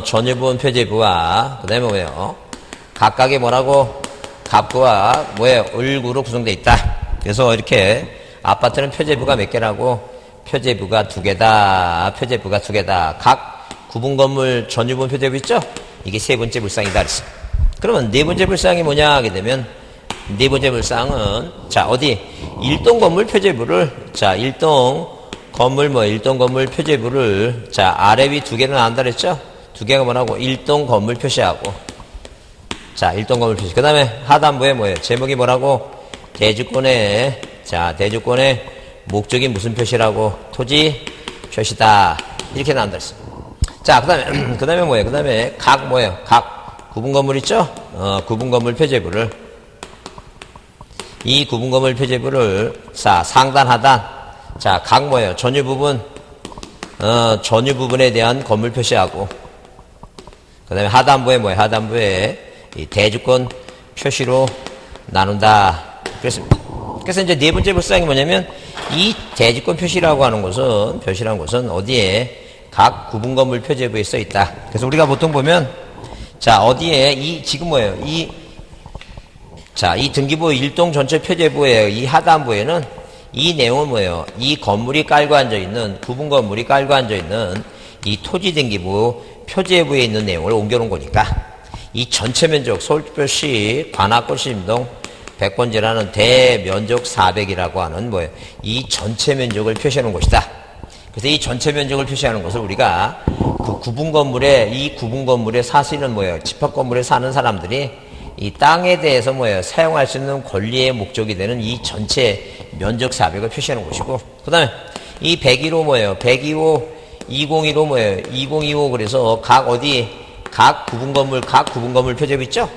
전유부분 표제부와, 그 다음에 뭐예요? 각각의 뭐라고? 갑구와 뭐예요? 을구로 구성되어 있다. 그래서 이렇게 아파트는 표제부가 몇 개라고? 표제부가 2개다. 표제부가 2개다. 각 구분 건물 전유부분 표제부 있죠? 이게 세 번째 불상이다. 그랬어. 그러면 네 번째 불상이 뭐냐 하게 되면 네 번째 불상은 자, 어디? 일동 건물 표제부를 자, 일동 건물 표제부를 자, 아래 위 2개를 나온다 그랬죠? 2개가 뭐라고? 일동 건물 표시하고 자, 일동 건물 표시. 그 다음에 하단부에 뭐예요? 제목이 뭐라고? 대주권의 자, 대주권의 목적이 무슨 표시라고? 토지 표시다. 이렇게 나온다 그랬어. 자, 그 다음에 뭐예요? 그 다음에 각 뭐예요? 각 구분 건물 있죠? 구분 건물 표제부를 이 구분 건물 표제부를 자, 상단 하단 자, 각 뭐예요? 전유 부분에 대한 건물 표시하고, 그 다음에 하단부에 뭐예요? 하단부에 이 대주권 표시로 나눈다. 그랬습니다. 그래서 이제 네 번째 불상이 뭐냐면, 이 대주권 표시라고 하는 것은 어디에? 각 구분 건물 표제부에 써 있다. 그래서 우리가 보통 보면, 자, 어디에, 지금 뭐예요? 이 등기부 일동 전체 표제부에, 이 하단부에는 이 내용은 뭐예요? 이 건물이 깔고 앉아있는, 구분 건물이 깔고 앉아있는 이 토지 등기부 표제부에 있는 내용을 옮겨놓은 거니까 이 전체 면적, 서울특별시 관악구 시림동 100번지라는 대면적 400이라고 하는 뭐예요? 이 전체 면적을 표시하는 것이다. 그래서 이 전체 면적을 표시하는 것을 우리가 그 구분 건물에 사시는 뭐예요? 집합 건물에 사는 사람들이 이 땅에 대해서 뭐예요? 사용할 수 있는 권리의 목적이 되는 이 전체 면적 400을 표시하는 것이고, 그 다음에 이 102호 뭐예요? 102호, 202호 뭐예요? 2025 그래서 각 구분 건물 표제부 있죠?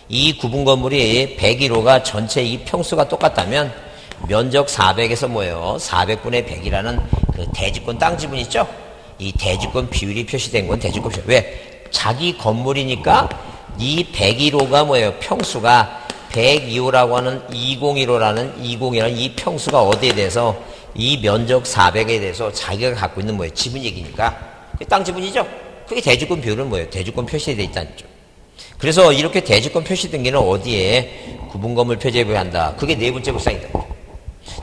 이 구분 건물이 101호가 전체 이 평수가 똑같다면 면적 400에서 뭐예요? 400분의 100이라는 그 대지권 땅 지분 있죠? 이 대지권 비율이 표시된 건 대지권 비율. 왜? 자기 건물이니까 이 101호가 뭐예요? 평수가 102호라고 하는 2015라는 이 평수가 어디에 대해서 이 면적 400에 대해서 자기가 갖고 있는 뭐예요? 지분 얘기니까. 땅 지분이죠? 그게 대지권 비율은 뭐예요? 대지권 표시되어 있다는 거죠. 그래서 이렇게 대지권 표시 등기는 어디에? 구분 건물 표제부에 한다. 그게 네 번째 불상이다.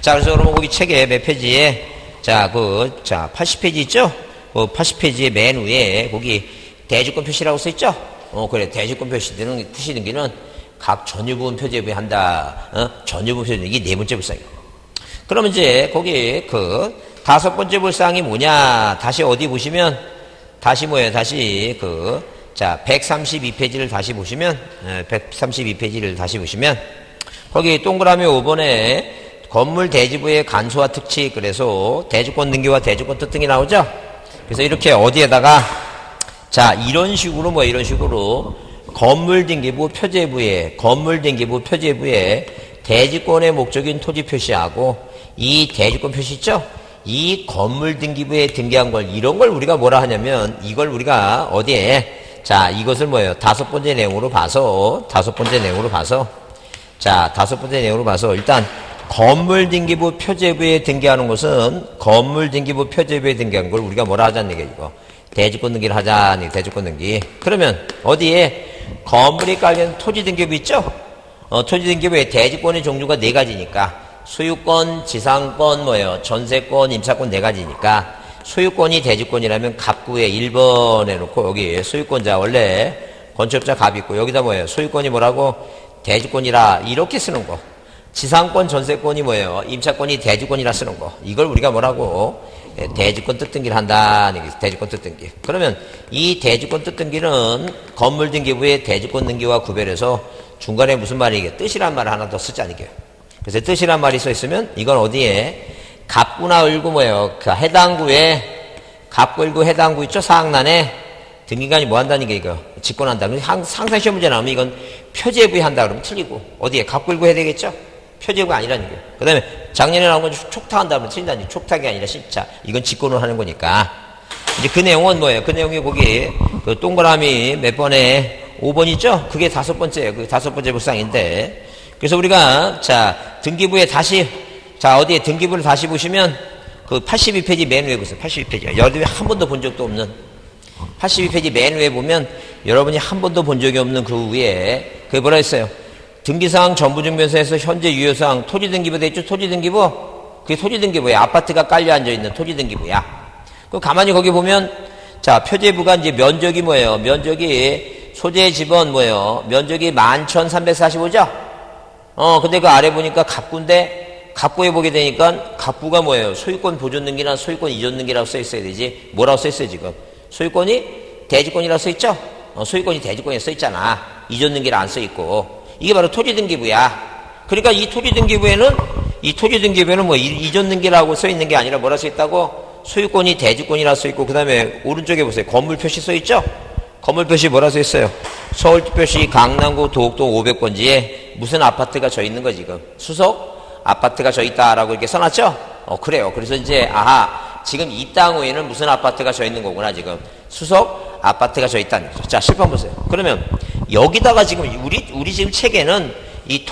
자, 그래서 그러면 거기 책에 몇 페이지에 80페이지 있죠? 그 80페이지의 맨 위에 거기 대지권 표시라고 써 있죠? 그래. 대지권 표시 등기는 각 전유부분 표제부에 한다. 전유부분 표제부 이게 네 번째 불상이에요. 그러면 이제 거기 그 다섯 번째 불상이 뭐냐? 다시 어디 보시면 다시 뭐예요? 다시 132페이지를 다시 보시면 132페이지를 다시 보시면 거기 동그라미 5번에 건물 대지부의 간소화 특칙 그래서 대주권 등기와 대주권 특등이 나오죠? 그래서 이렇게 어디에다가 자, 이런 식으로 건물 등기부 표제부에 대지권의 목적인 토지 표시하고 이 대지권 표시 있죠? 이 건물 등기부에 등기한 걸 이런 걸 우리가 뭐라 하냐면 이걸 우리가 어디에 자, 이것을 뭐예요? 다섯 번째 내용으로 봐서 일단 건물 등기부 표제부에 등기하는 것은 건물 등기부 표제부에 등기한 걸 우리가 뭐라 하자는 얘기야 이거. 대지권 등기를 하자니 대지권 등기. 그러면 어디에 건물이 깔린 토지 등기부 있죠? 토지 등기부에 대지권의 종류가 네 가지니까 소유권, 지상권, 전세권, 임차권 네 가지니까 소유권이 대지권이라면 갑구에 1번에 놓고 여기 소유권자 원래 건축업자 갑 있고 여기다 뭐예요? 소유권이 뭐라고? 대지권이라 이렇게 쓰는 거. 지상권 전세권이 뭐예요? 임차권이 대지권이라 쓰는 거. 이걸 우리가 뭐라고? 대지권 뜻등기를 한다. 대지권 뜻등기. 그러면 이 대지권 뜻등기는 건물 등기부의 대지권 등기와 구별해서 중간에 무슨 말이게? 뜻이란 말을 하나 더 쓰자는 게요. 그래서 뜻이란 말이 써 있으면 이건 어디에? 갑구나 을구 뭐예요? 그 해당 구에 갑구 을구 해당 구 있죠? 사항란에 등기관이 뭐 한다는 게 이거 직권한다. 항상 시험 문제 나오면 이건 표제부에 한다 그러면 틀리고 어디에 갑구 을구 해야 되겠죠? 표제부가 아니라는 거예요. 그 다음에 작년에 나온 건 촉탁한다 그러면 틀린다니. 촉탁이 아니라 진짜 이건 직권을 하는 거니까. 이제 그 내용은 뭐예요? 그 내용이 거기 그 동그라미 몇 번에 5번 있죠? 그게 5번째예요. 그게 5번째 불상인데. 그래서 우리가 자 등기부에 다시 자 어디에 등기부를 다시 보시면 그 82페이지 맨 위에 보세요. 82페이지. 여러분이 한 번도 본 적도 없는 82페이지 맨 위에 보면 여러분이 한 번도 본 적이 없는 그 위에 그게 뭐라 했어요? 등기사항 전부증명서에서 현재 유효사항 토지등기부 돼 있죠? 토지등기부? 그게 토지등기부야. 아파트가 깔려 앉아있는 토지등기부야. 그럼 가만히 거기 보면 자 표제부가 이제 면적이 뭐예요? 면적이 소재 지번 뭐예요? 면적이 11,345죠? 근데 그 아래 보니까 갑구인데 갑구에 보게 되니까 갑구가 뭐예요? 소유권 보존등기나 소유권 이전등기라고 써 있어야 되지. 뭐라고 써 있어요 지금? 소유권이 대지권이라고 써 있죠? 소유권이 대지권에 써 있잖아. 이전등기를 안 써 있고. 이게 바로 토지등기부야. 그러니까 이 토지등기부에는 뭐 이전등기라고 써 있는 게 아니라 뭐라 써 있다고? 소유권이 대지권이라 써 있고 그 다음에 오른쪽에 보세요. 건물 표시 써 있죠? 건물 표시 뭐라 써 있어요? 서울특별시 강남구 도곡동 500번지에 무슨 아파트가 져 있는 거 지금? 수석 아파트가 져 있다라고 이렇게 써놨죠? 그래요. 그래서 이제 지금 이 땅 위에는 무슨 아파트가 져 있는 거구나 지금. 수석 아파트가 져 있다는 거죠. 자, 10번 보세요. 그러면 여기다가 지금 우리 지금 책에는 이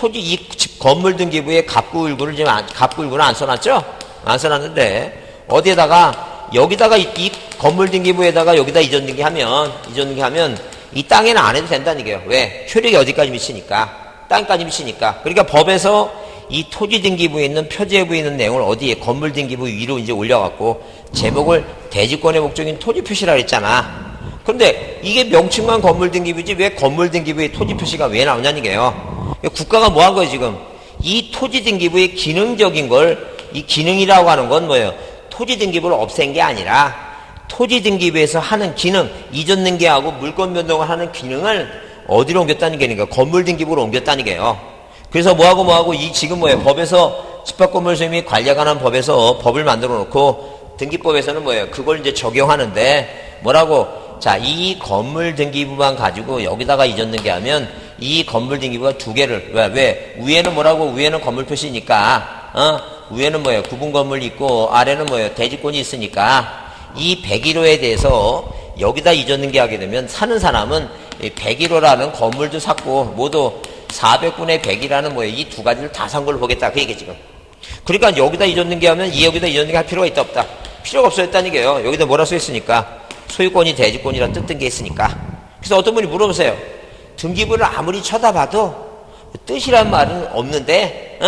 건물 등기부에 갑구을구를 지금 갑구을구는 안 써놨죠? 안 써놨는데 어디에다가 여기다가 이 건물 등기부에다가 여기다 이전 등기하면 이 땅에는 안 해도 된다는 얘기예요. 왜? 효력이 어디까지 미치니까 땅까지 미치니까. 그러니까 법에서 이 토지 등기부에 있는 표제부에 있는 내용을 어디에 건물 등기부 위로 이제 올려갖고 제목을 대지권의 목적인 토지 표시라 그랬잖아. 그런데 이게 명칭만 건물 등기부지 왜 건물 등기부에 토지 표시가 왜 나오냐는 얘기예요. 국가가 뭐 한 거예요 지금? 이 토지 등기부의 기능적인 걸 이 기능이라고 하는 건 뭐예요? 토지 등기부를 없앤 게 아니라 토지 등기부에서 하는 기능, 이전 등기하고 물권 변동을 하는 기능을 어디로 옮겼다는 게 아니라 건물 등기부로 옮겼다는 게요. 그래서 뭐하고 이 지금 뭐예요? 법에서 집합건물 소유및 관리에 관한 법에서 법을 만들어 놓고 등기법에서는 뭐예요? 그걸 이제 적용하는데 뭐라고? 자, 이 건물 등기부만 가지고 여기다가 이전 등기하면 이 건물 등기부가 두 개를 왜? 위에는 뭐라고? 위에는 건물 표시니까 위에는 뭐예요? 구분 건물이 있고 아래는 뭐예요? 대지권이 있으니까 이 101호에 대해서 여기다 이전 등기하게 되면 사는 사람은 101호라는 건물도 샀고 모두 400분의 100이라는 뭐예요? 이 두 가지를 다 산 걸로 보겠다. 그 얘기 지금. 그러니까 여기다 이전 등기하면 여기다 이전 등기할 필요가 있다 없다? 필요가 없어졌다는 얘기예요. 여기다 뭐라 써 있으니까 소유권이 대지권이라 뜻 등기에 있으니까. 그래서 어떤 분이 물어보세요. 등기부를 아무리 쳐다봐도 뜻이란 말은 없는데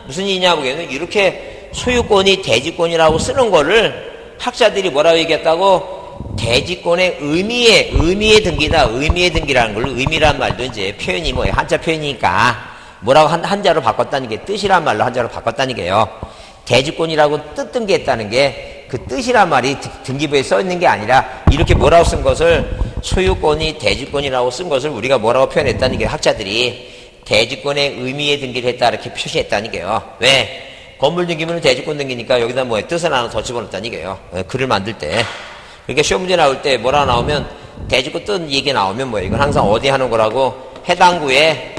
무슨 얘기냐고 이렇게 소유권이 대지권이라고 쓰는 거를 학자들이 뭐라고 얘기했다고? 대지권의 의미의 등기다. 의미의 등기라는 걸로 의미란 말도 이제 표현이 뭐예요? 한자 표현이니까 뭐라고 한자로 바꿨다는 게 뜻이란 말로 한자로 바꿨다는 게요. 대지권이라고 뜻 등기했다는 게 그 뜻이란 말이 등기부에 써 있는 게 아니라 이렇게 뭐라고 쓴 것을 소유권이 대지권이라고 쓴 것을 우리가 뭐라고 표현했다는 게 학자들이 대지권의 의미의 등기를 했다 이렇게 표시했다는 게요. 왜? 건물 등기부는 대지권 등기니까 여기다 뭐에 뜻을 하나 더 집어넣었다는 게요. 글을 만들 때. 그러니까 시험 문제 나올 때 뭐라 나오면 대지권 뜻 얘기 나오면 뭐예요? 이건 항상 어디 하는 거라고? 해당 구에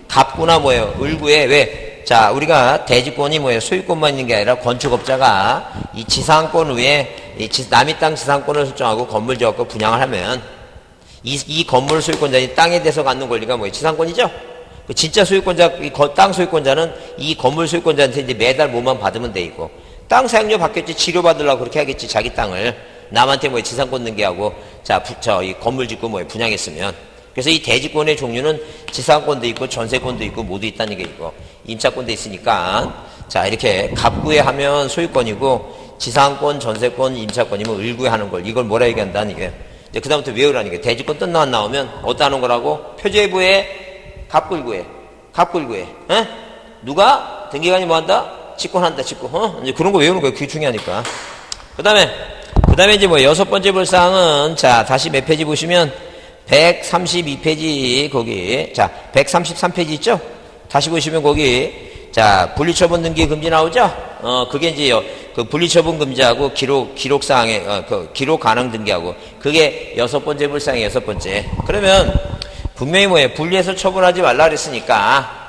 갑구나 뭐예요? 을구에 왜? 자, 우리가 대지권이 뭐예요? 소유권만 있는 게 아니라 건축업자가 이 지상권 위에 남의 땅 지상권을 설정하고 건물 지었고 분양을 하면 이 건물 소유권자인 땅에 대해서 갖는 권리가 뭐예요? 지상권이죠? 진짜 소유권자, 땅 소유권자는 이 건물 소유권자한테 이제 매달 뭐만 받으면 돼 있고 땅 사용료 받겠지. 치료받으려고 그렇게 하겠지. 자기 땅을. 남한테 뭐 지상권 등기하고 이 건물 짓고 뭐 분양했으면. 그래서 이 대지권의 종류는 지상권도 있고 전세권도 있고 모두 있다는 게 있고 임차권도 있으니까 자 이렇게 갑구에 하면 소유권이고 지상권, 전세권, 임차권이면 을구에 하는 걸 이걸 뭐라 얘기한다는 이게 이제 그다음부터 외우라는 게 대지권 뜬 안 나오면 어떠하는 거라고? 표제부에 갑굴구해. 갑굴구해. 에? 누가? 등기관이 뭐 한다? 직권한다, 직권. 이제 그런 거 외우는 거예요. 그게 중요하니까. 그 다음에 이제 뭐 여섯 번째 볼사항은, 자, 다시 몇 페이지 보시면, 132페이지, 거기. 자, 133페이지 있죠? 다시 보시면 거기, 자, 분리처분 등기 금지 나오죠? 그게 이제 그 분리처분 금지하고 기록사항에, 그 기록 가능 등기하고, 그게 여섯 번째 볼사항이 여섯 번째. 그러면, 분명히 뭐예요? 분리해서 처분하지 말라 그랬으니까,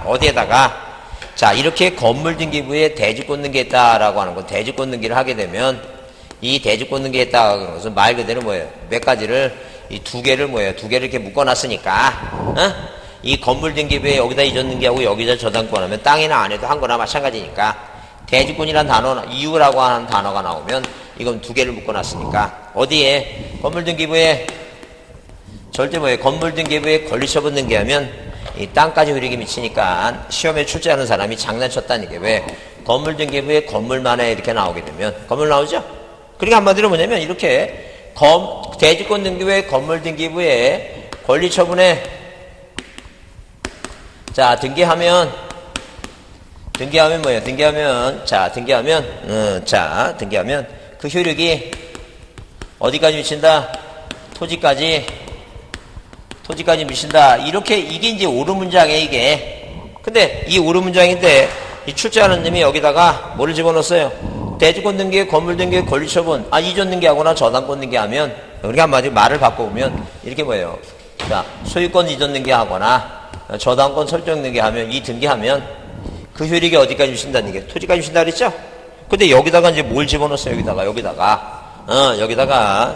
어디에다가, 자, 이렇게 건물 등기부에 대지권 등기했다라고 하는 건 대지권 등기를 하게 되면 이 대지권 등기했다고 하는 것은 말 그대로 뭐예요? 몇 가지를 이 두 개를 이렇게 묶어놨으니까 이 건물 등기부에 여기다 이전 등기하고 여기다 저당권 하면 땅이나 안 해도 한 거나 마찬가지니까 대지권이란 단어, 이유라고 하는 단어가 나오면 이건 두 개를 묶어놨으니까 어디에? 건물 등기부에 절대 건물 등기부에 권리처분 등기하면 이 땅까지 효력이 미치니까 시험에 출제하는 사람이 장난쳤다는 게 왜? 건물 등기부에 건물만에 이렇게 나오게 되면 건물 나오죠? 그러니까 한마디로 뭐냐면 이렇게 대지권 등기부에 건물 등기부에 권리처분에 자 등기하면 뭐예요? 등기하면 그 효력이 어디까지 미친다? 토지까지 미친다. 이렇게, 이게 이제 옳은 문장이에요, 이게. 근데 이 옳은 문장인데, 이 출제하는 님이 여기다가 뭐를 집어넣었어요? 대지권 등기, 건물 등기, 권리처분. 이전 등기하거나 저당권 등기하면, 우리가 한마디로 말을 바꿔보면, 이렇게 뭐예요? 자, 소유권 이전 등기하거나, 저당권 설정 등기하면, 이 등기하면, 그 효력이 어디까지 주신다는 얘기예요? 토지까지 주신다 그랬죠? 근데 여기다가 이제 뭘 집어넣었어요, 여기다가.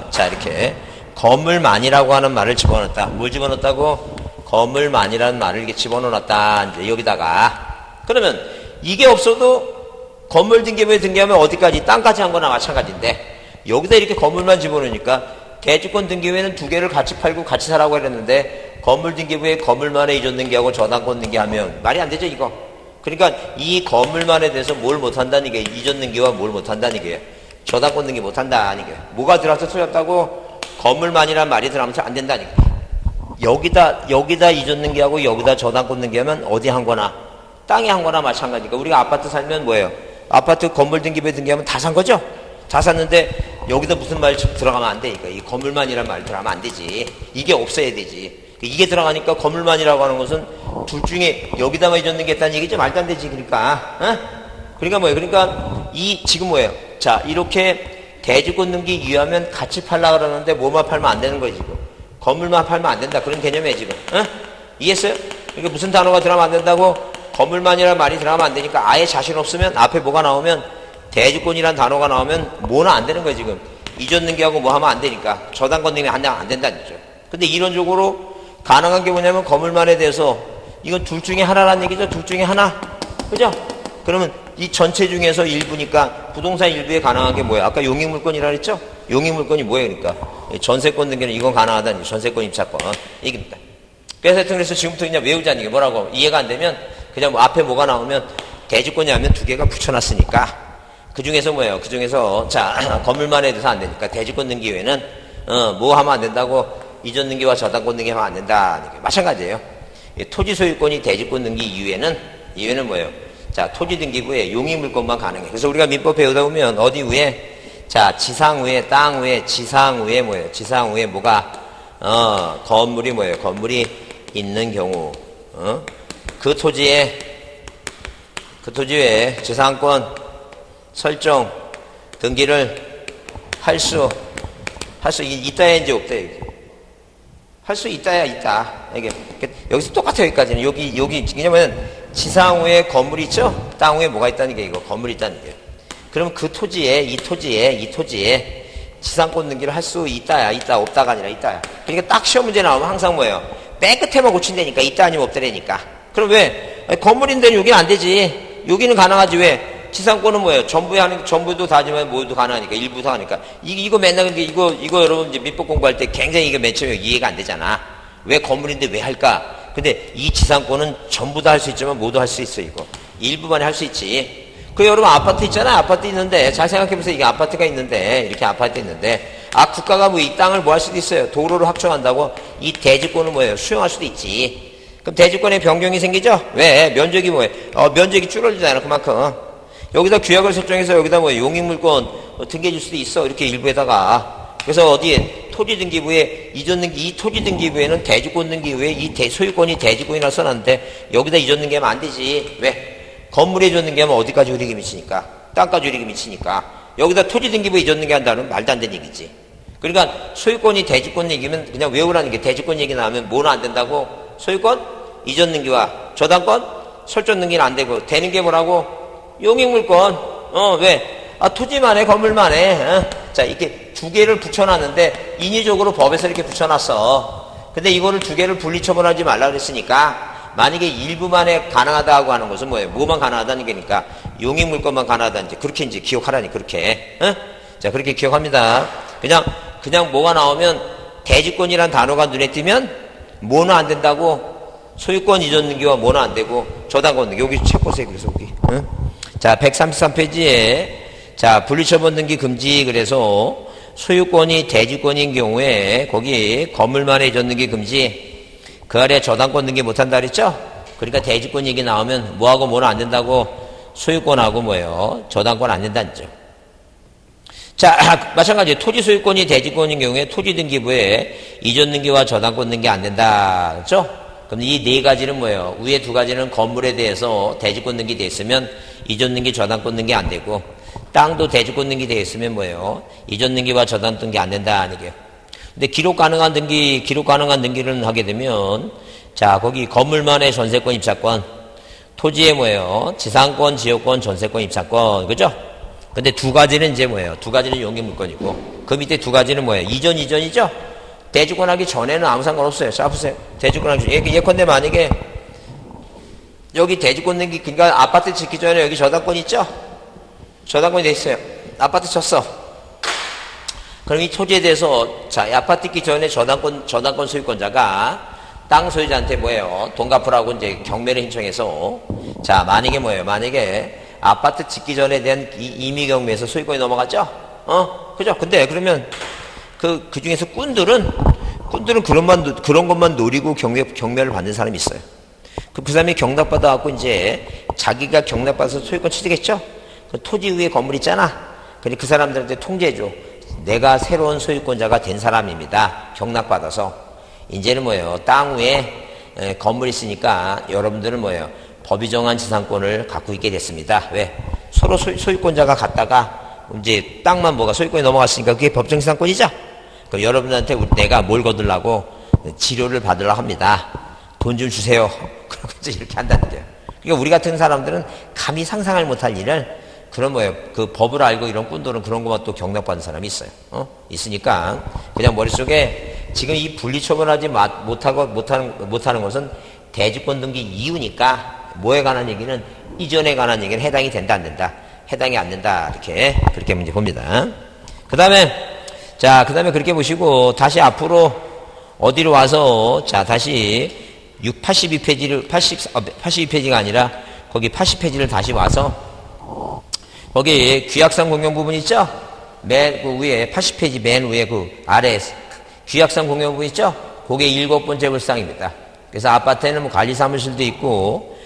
자, 이렇게. 건물만이라고 하는 말을 집어넣었다. 뭘 집어넣었다고? 건물만이라는 말을 이렇게 집어넣었다. 이제 여기다가. 그러면 이게 없어도 건물 등기부에 등기하면 어디까지? 땅까지 한 거나 마찬가지인데 여기다 이렇게 건물만 집어넣으니까 대지권 등기부에는 두 개를 같이 팔고 같이 사라고 했는데 건물 등기부에 건물만에 이전 등기하고 저당권 등기하면 말이 안 되죠, 이거. 그러니까 이 건물만에 대해서 뭘 못한다는 게 이전 등기와 뭘 못한다는 게 저당권 등기 못한다는 게 뭐가 들어와서 틀렸다고? 건물만이란 말이 들어가면 안 된다니까. 여기다 이전 등기하고 여기다 저당권 등기하면 어디 한 거나 땅에 한 거나 마찬가지니까 우리가 아파트 살면 뭐예요? 아파트 건물 등기부에 등기하면 다 산 거죠? 다 샀는데 여기다 무슨 말 들어가면 안 되니까 이 건물만이란 말 들어가면 안 되지. 이게 없어야 되지. 이게 들어가니까 건물만이라고 하는 것은 둘 중에 여기다만 이전 등기했다는 얘기죠? 말도 안 되지. 그러니까 뭐예요? 그러니까 지금 뭐예요? 자, 이렇게 대지권 등기 이유하면 같이 팔라 그러는데 뭐만 팔면 안 되는 거예요, 지금. 건물만 팔면 안 된다. 그런 개념이에요, 지금. 이해했어요? 그러니까 무슨 단어가 들어가면 안 된다고? 건물만이라는 말이 들어가면 안 되니까 아예 자신 없으면 앞에 뭐가 나오면 대지권이라는 단어가 나오면 뭐는 안 되는 거예요, 지금. 이전 등기하고 뭐 하면 안 되니까. 저당권 등기 한 장 안 된다는 거죠. 근데 이론적으로 가능한 게 뭐냐면 건물만에 대해서 이건 둘 중에 하나라는 얘기죠. 둘 중에 하나. 그죠? 그러면 이 전체 중에서 일부니까 부동산 일부에 가능한 게 뭐예요? 아까 용익물권이라 그랬죠? 용익물권이 뭐예요? 그러니까 전세권 등기는 이건 가능하다는 전세권 입찰권 얘기입니다. 그래서 지금부터 그냥 외우자는 게 뭐라고 이해가 안 되면 그냥 뭐 앞에 뭐가 나오면 대지권이 하면 두 개가 붙여놨으니까 그 중에서 뭐예요? 그 중에서 자 건물만에 대해서 안 되니까 대지권 등기 외에는 뭐 하면 안 된다고 이전 등기와 저당권 등기 하면 안 된다. 마찬가지예요. 토지 소유권이 대지권 등기 이외에는 뭐예요? 자, 토지 등기부에 용익물권만 가능해. 그래서 우리가 민법 배우다 보면 어디 위에 자, 지상 위에 땅 위에 지상 위에 뭐예요? 지상 위에 뭐가 건물이 뭐예요? 건물이 있는 경우 그 토지에 지상권 설정 등기를 할 수 있다야 이제 없다 이게. 할 수 있다야 있다. 이게 여기서 똑같아요. 여기까지는 여기 왜냐면 지상 위에 건물이 있죠? 땅 위에 뭐가 있다는 게 이거 건물이 있다는 게. 그럼 그 토지에 이 토지에 지상권 등기를 할 수 있다야 있다 없다가 아니라 있다야. 그러니까 딱 시험 문제 나오면 항상 뭐예요? 맨 끝에만 고친다니까 있다 아니면 없다라니까. 그럼 왜? 건물인데 여기는 안 되지. 여기는 가능하지 왜? 지상권은 뭐예요? 전부도 다지만 모두 가능하니까 일부도 하니까 이거 맨날 근데 이거 여러분 이제 민법 공부할 때 굉장히 이게 맨 처음에 이해가 안 되잖아. 왜 건물인데 왜 할까? 근데 이 지상권은 전부 다 할 수 있지만 모두 할 수 있어 이거. 일부만 할 수 있지. 그 여러분 아파트 있잖아요. 아파트 있는데 잘 생각해보세요. 이게 아파트가 있는데 이렇게 아파트 있는데 아, 국가가 뭐 이 땅을 뭐 할 수도 있어요. 도로를 확충한다고 이 대지권을 뭐예요? 수용할 수도 있지. 그럼 대지권에 변경이 생기죠? 왜? 면적이 뭐예요? 면적이 줄어들잖아요. 그만큼. 여기다 규약을 설정해서 여기다 뭐 용익물권 등기해 줄 수도 있어. 이렇게 일부에다가. 그래서 어디에? 토지등기부에 이 토지등기부에는 대지권 등기부에 이 소유권이 대지권이라 써놨는데 여기다 이전 등기하면 안 되지. 왜? 건물에 이전 등기하면 어디까지 우리에게 미치니까? 땅까지 우리에게 미치니까. 여기다 토지등기부에 이전 등기한다면 말도 안 되는 얘기지. 그러니까 소유권이 대지권 얘기면 그냥 외우라는 게 대지권 얘기 나오면 뭐는 안 된다고? 소유권? 이전 등기와 저당권? 설정 등기는 안 되고 되는 게 뭐라고? 용익물권. 왜? 아, 토지만 해, 건물만 해. 자, 이렇게 두 개를 붙여놨는데 인위적으로 법에서 이렇게 붙여놨어. 근데 이거를 두 개를 분리처분하지 말라 그랬으니까 만약에 일부만에 가능하다 하고 하는 것은 뭐예요? 뭐만 가능하다는 게니까 용익물권만 가능하다는 지 그렇게 이제 기억하라니 그렇게. 자, 그렇게 기억합니다. 그냥 뭐가 나오면 대지권이란 단어가 눈에 띄면 뭐는 안 된다고? 소유권 이전 등기와 뭐는 안 되고 저당권 등기. 여기 책 보세요. 그래서 여기. 자, 133페이지에 자, 분리처분 등기 금지. 그래서 소유권이 대지권인 경우에 거기 건물만에 이전 등기 금지. 그 아래 저당권 등기 못한다 그랬죠? 그러니까 대지권 얘기 나오면 뭐하고 뭐는 안 된다고? 소유권하고 뭐예요? 저당권 안 된다는 점. 자, 마찬가지로 토지 소유권이 대지권인 경우에 토지 등기부에 이전 등기와 저당권 등기 안 된다 그렇죠? 그럼 이 네 가지는 뭐예요? 위에 두 가지는 건물에 대해서 대지권 등기 돼 있으면 이전 등기 저당권 등기 안 되고 땅도 대지권 등기 돼 있으면 뭐예요? 이전 등기와 저당 등기 안 된다 아니게요. 근데 기록 가능한 등기를 하게 되면 자, 거기 건물만의 전세권 입찰권, 토지에 뭐예요? 지상권, 지역권, 전세권 입찰권. 그죠? 근데 두 가지는 이제 뭐예요? 두 가지는 용익물권이고 그 밑에 두 가지는 뭐예요? 이전이죠? 대지권 하기 전에는 아무 상관없어요. 자, 보세요. 대지권 하기 전에. 예컨대 만약에 여기 대지권 등기, 그러니까 아파트 짓기 전에 여기 저당권 있죠? 저당권이 돼 있어요. 아파트 쳤어. 그럼 이 토지에 대해서, 자, 아파트 짓기 전에 저당권 소유권자가 땅 소유자한테 뭐예요? 돈 갚으라고 이제 경매를 신청해서, 자, 만약에 뭐예요? 만약에 아파트 짓기 전에 대한 임의 경매에서 소유권이 넘어갔죠? 그죠? 근데 그러면 그 중에서 꾼들은 그런 것만 노리고 경매를 받는 사람이 있어요. 그 사람이 경락받아갖고 이제 자기가 경락받아서 소유권 취득했죠? 그 토지 위에 건물 있잖아. 근데 그 사람들한테 통지해줘. 내가 새로운 소유권자가 된 사람입니다. 경락받아서. 이제는 뭐예요? 땅 위에 건물이 있으니까 여러분들은 뭐예요? 법이 정한 지상권을 갖고 있게 됐습니다. 왜? 서로 소유권자가 갔다가 이제 땅만 뭐가 소유권이 넘어갔으니까 그게 법정 지상권이죠? 그럼 여러분들한테 내가 뭘 거두려고 치료를 받으려고 합니다. 돈 좀 주세요. 그러고 이제 이렇게 한다는 거예요. 그러니까 우리 같은 사람들은 감히 상상을 못할 일을 그런 뭐예요. 그 법을 알고 이런 꾼들은 그런 것만 또 경락받는 사람이 있어요. 있으니까 그냥 머릿속에 지금 이 분리처분하지 못하는 것은 대지권 등기 이유니까 뭐에 관한 얘기는 이전에 관한 얘기는 해당이 된다 안 된다. 해당이 안 된다. 이렇게 그렇게 문제 봅니다. 그 다음에 그렇게 보시고 다시 앞으로 어디로 와서 자 다시 82페이지가 아니라 거기 80페이지를 다시 와서 거기 규약상 공용 부분 있죠? 맨 그 위에 80페이지 맨 위에 그 아래 규약상 공용 부분 있죠? 그게 7번째 불상입니다. 그래서 아파트에는 뭐 관리사무실도 있고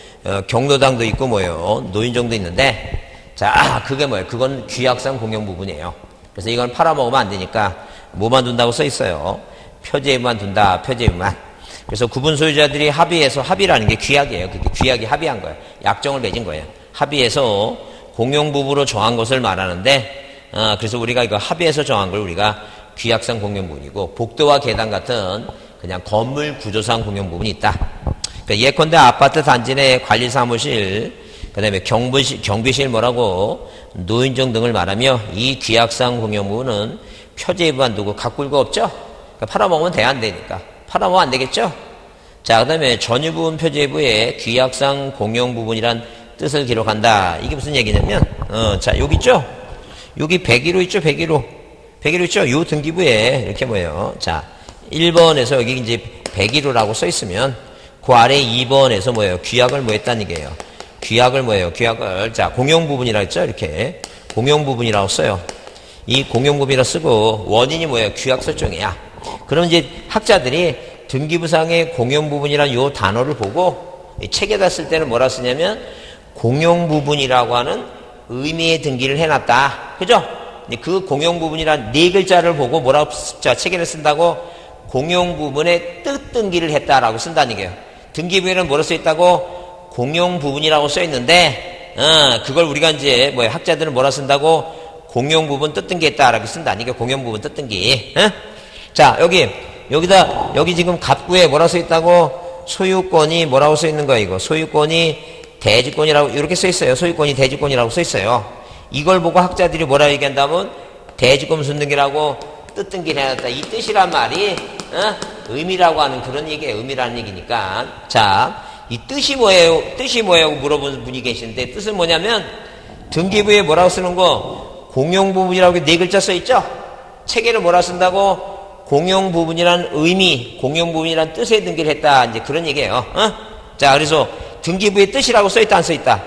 경로당도 있고 뭐예요? 노인정도 있는데 자 그게 뭐예요? 그건 규약상 공용 부분이에요. 그래서 이건 팔아먹으면 안 되니까 뭐만 둔다고 써 있어요. 표제만 둔다. 표제만. 그래서 구분 소유자들이 합의해서 합의라는 게 규약이에요. 그게 규약이 합의한 거예요. 약정을 맺은 거예요. 합의해서 공용부부로 정한 것을 말하는데 그래서 우리가 이거 합의해서 정한 걸 우리가 규약상 공용부분이고 복도와 계단 같은 그냥 건물 구조상 공용부분이 있다. 그러니까 예컨대 아파트 단지 내 관리사무실 그다음에 경비실 뭐라고 노인정 등을 말하며 이 규약상 공용부분은 표제에만 두고 가꿀 거 없죠? 그러니까 팔아먹으면 돼야 안 되니까. 팔아먹으면 안 되겠죠? 자, 그 다음에 전유부분 표제부에 규약상 공용부분이란 뜻을 기록한다. 이게 무슨 얘기냐면, 자, 여기 있죠? 여기 101호 있죠? 101호. 101호 있죠? 요 등기부에 이렇게 뭐예요? 자, 1번에서 여기 이제 101호라고 써 있으면 그 아래 2번에서 뭐예요? 규약을 뭐 했다는 얘기예요. 규약을 뭐예요? 규약을 자 공용부분이라고 했죠? 이렇게 공용부분이라고 써요. 이 공용부분이라 쓰고 원인이 뭐예요? 규약 설정이야. 그럼 이제 학자들이 등기부상의 공용부분이라는 요 단어를 보고 책에다 쓸 때는 뭐라 쓰냐면 공용부분이라고 하는 의미의 등기를 해놨다. 그죠? 그 공용부분이란 네 글자를 보고 뭐라고 책에를 쓴다고 공용부분의 뜻 등기를 했다라고 쓴다는 얘기예요. 등기부에는 뭐라 써있다고 공용부분이라고 써있는데 그걸 우리가 이제 학자들은 뭐라 쓴다고 공용부분 뜻 등기했다라고 쓴다는 얘기예요. 공용부분 뜻 등기. 자, 여기 지금 갑구에 뭐라 써있다고 소유권이 뭐라고 써있는 거야, 이거. 소유권이 대지권이라고 이렇게 써있어요. 소유권이 대지권이라고 써있어요. 이걸 보고 학자들이 뭐라 얘기한다면 대지권 순등기라고 뜻 등기를 해놨다. 이 뜻이란 말이 의미라고 하는 그런 얘기예요. 의미라는 얘기니까. 자, 이 뜻이 뭐예요? 뜻이 뭐예요? 물어보는 분이 계시는데 뜻은 뭐냐면 등기부에 뭐라고 쓰는 거 공용부분이라고 네 글자 써있죠? 책에는 뭐라 쓴다고 공용부분이란 의미, 공용부분이란 뜻의 등기를 했다. 이제 그런 얘기예요. 자, 그래서 등기부의 뜻이라고 써있다, 안 써있다?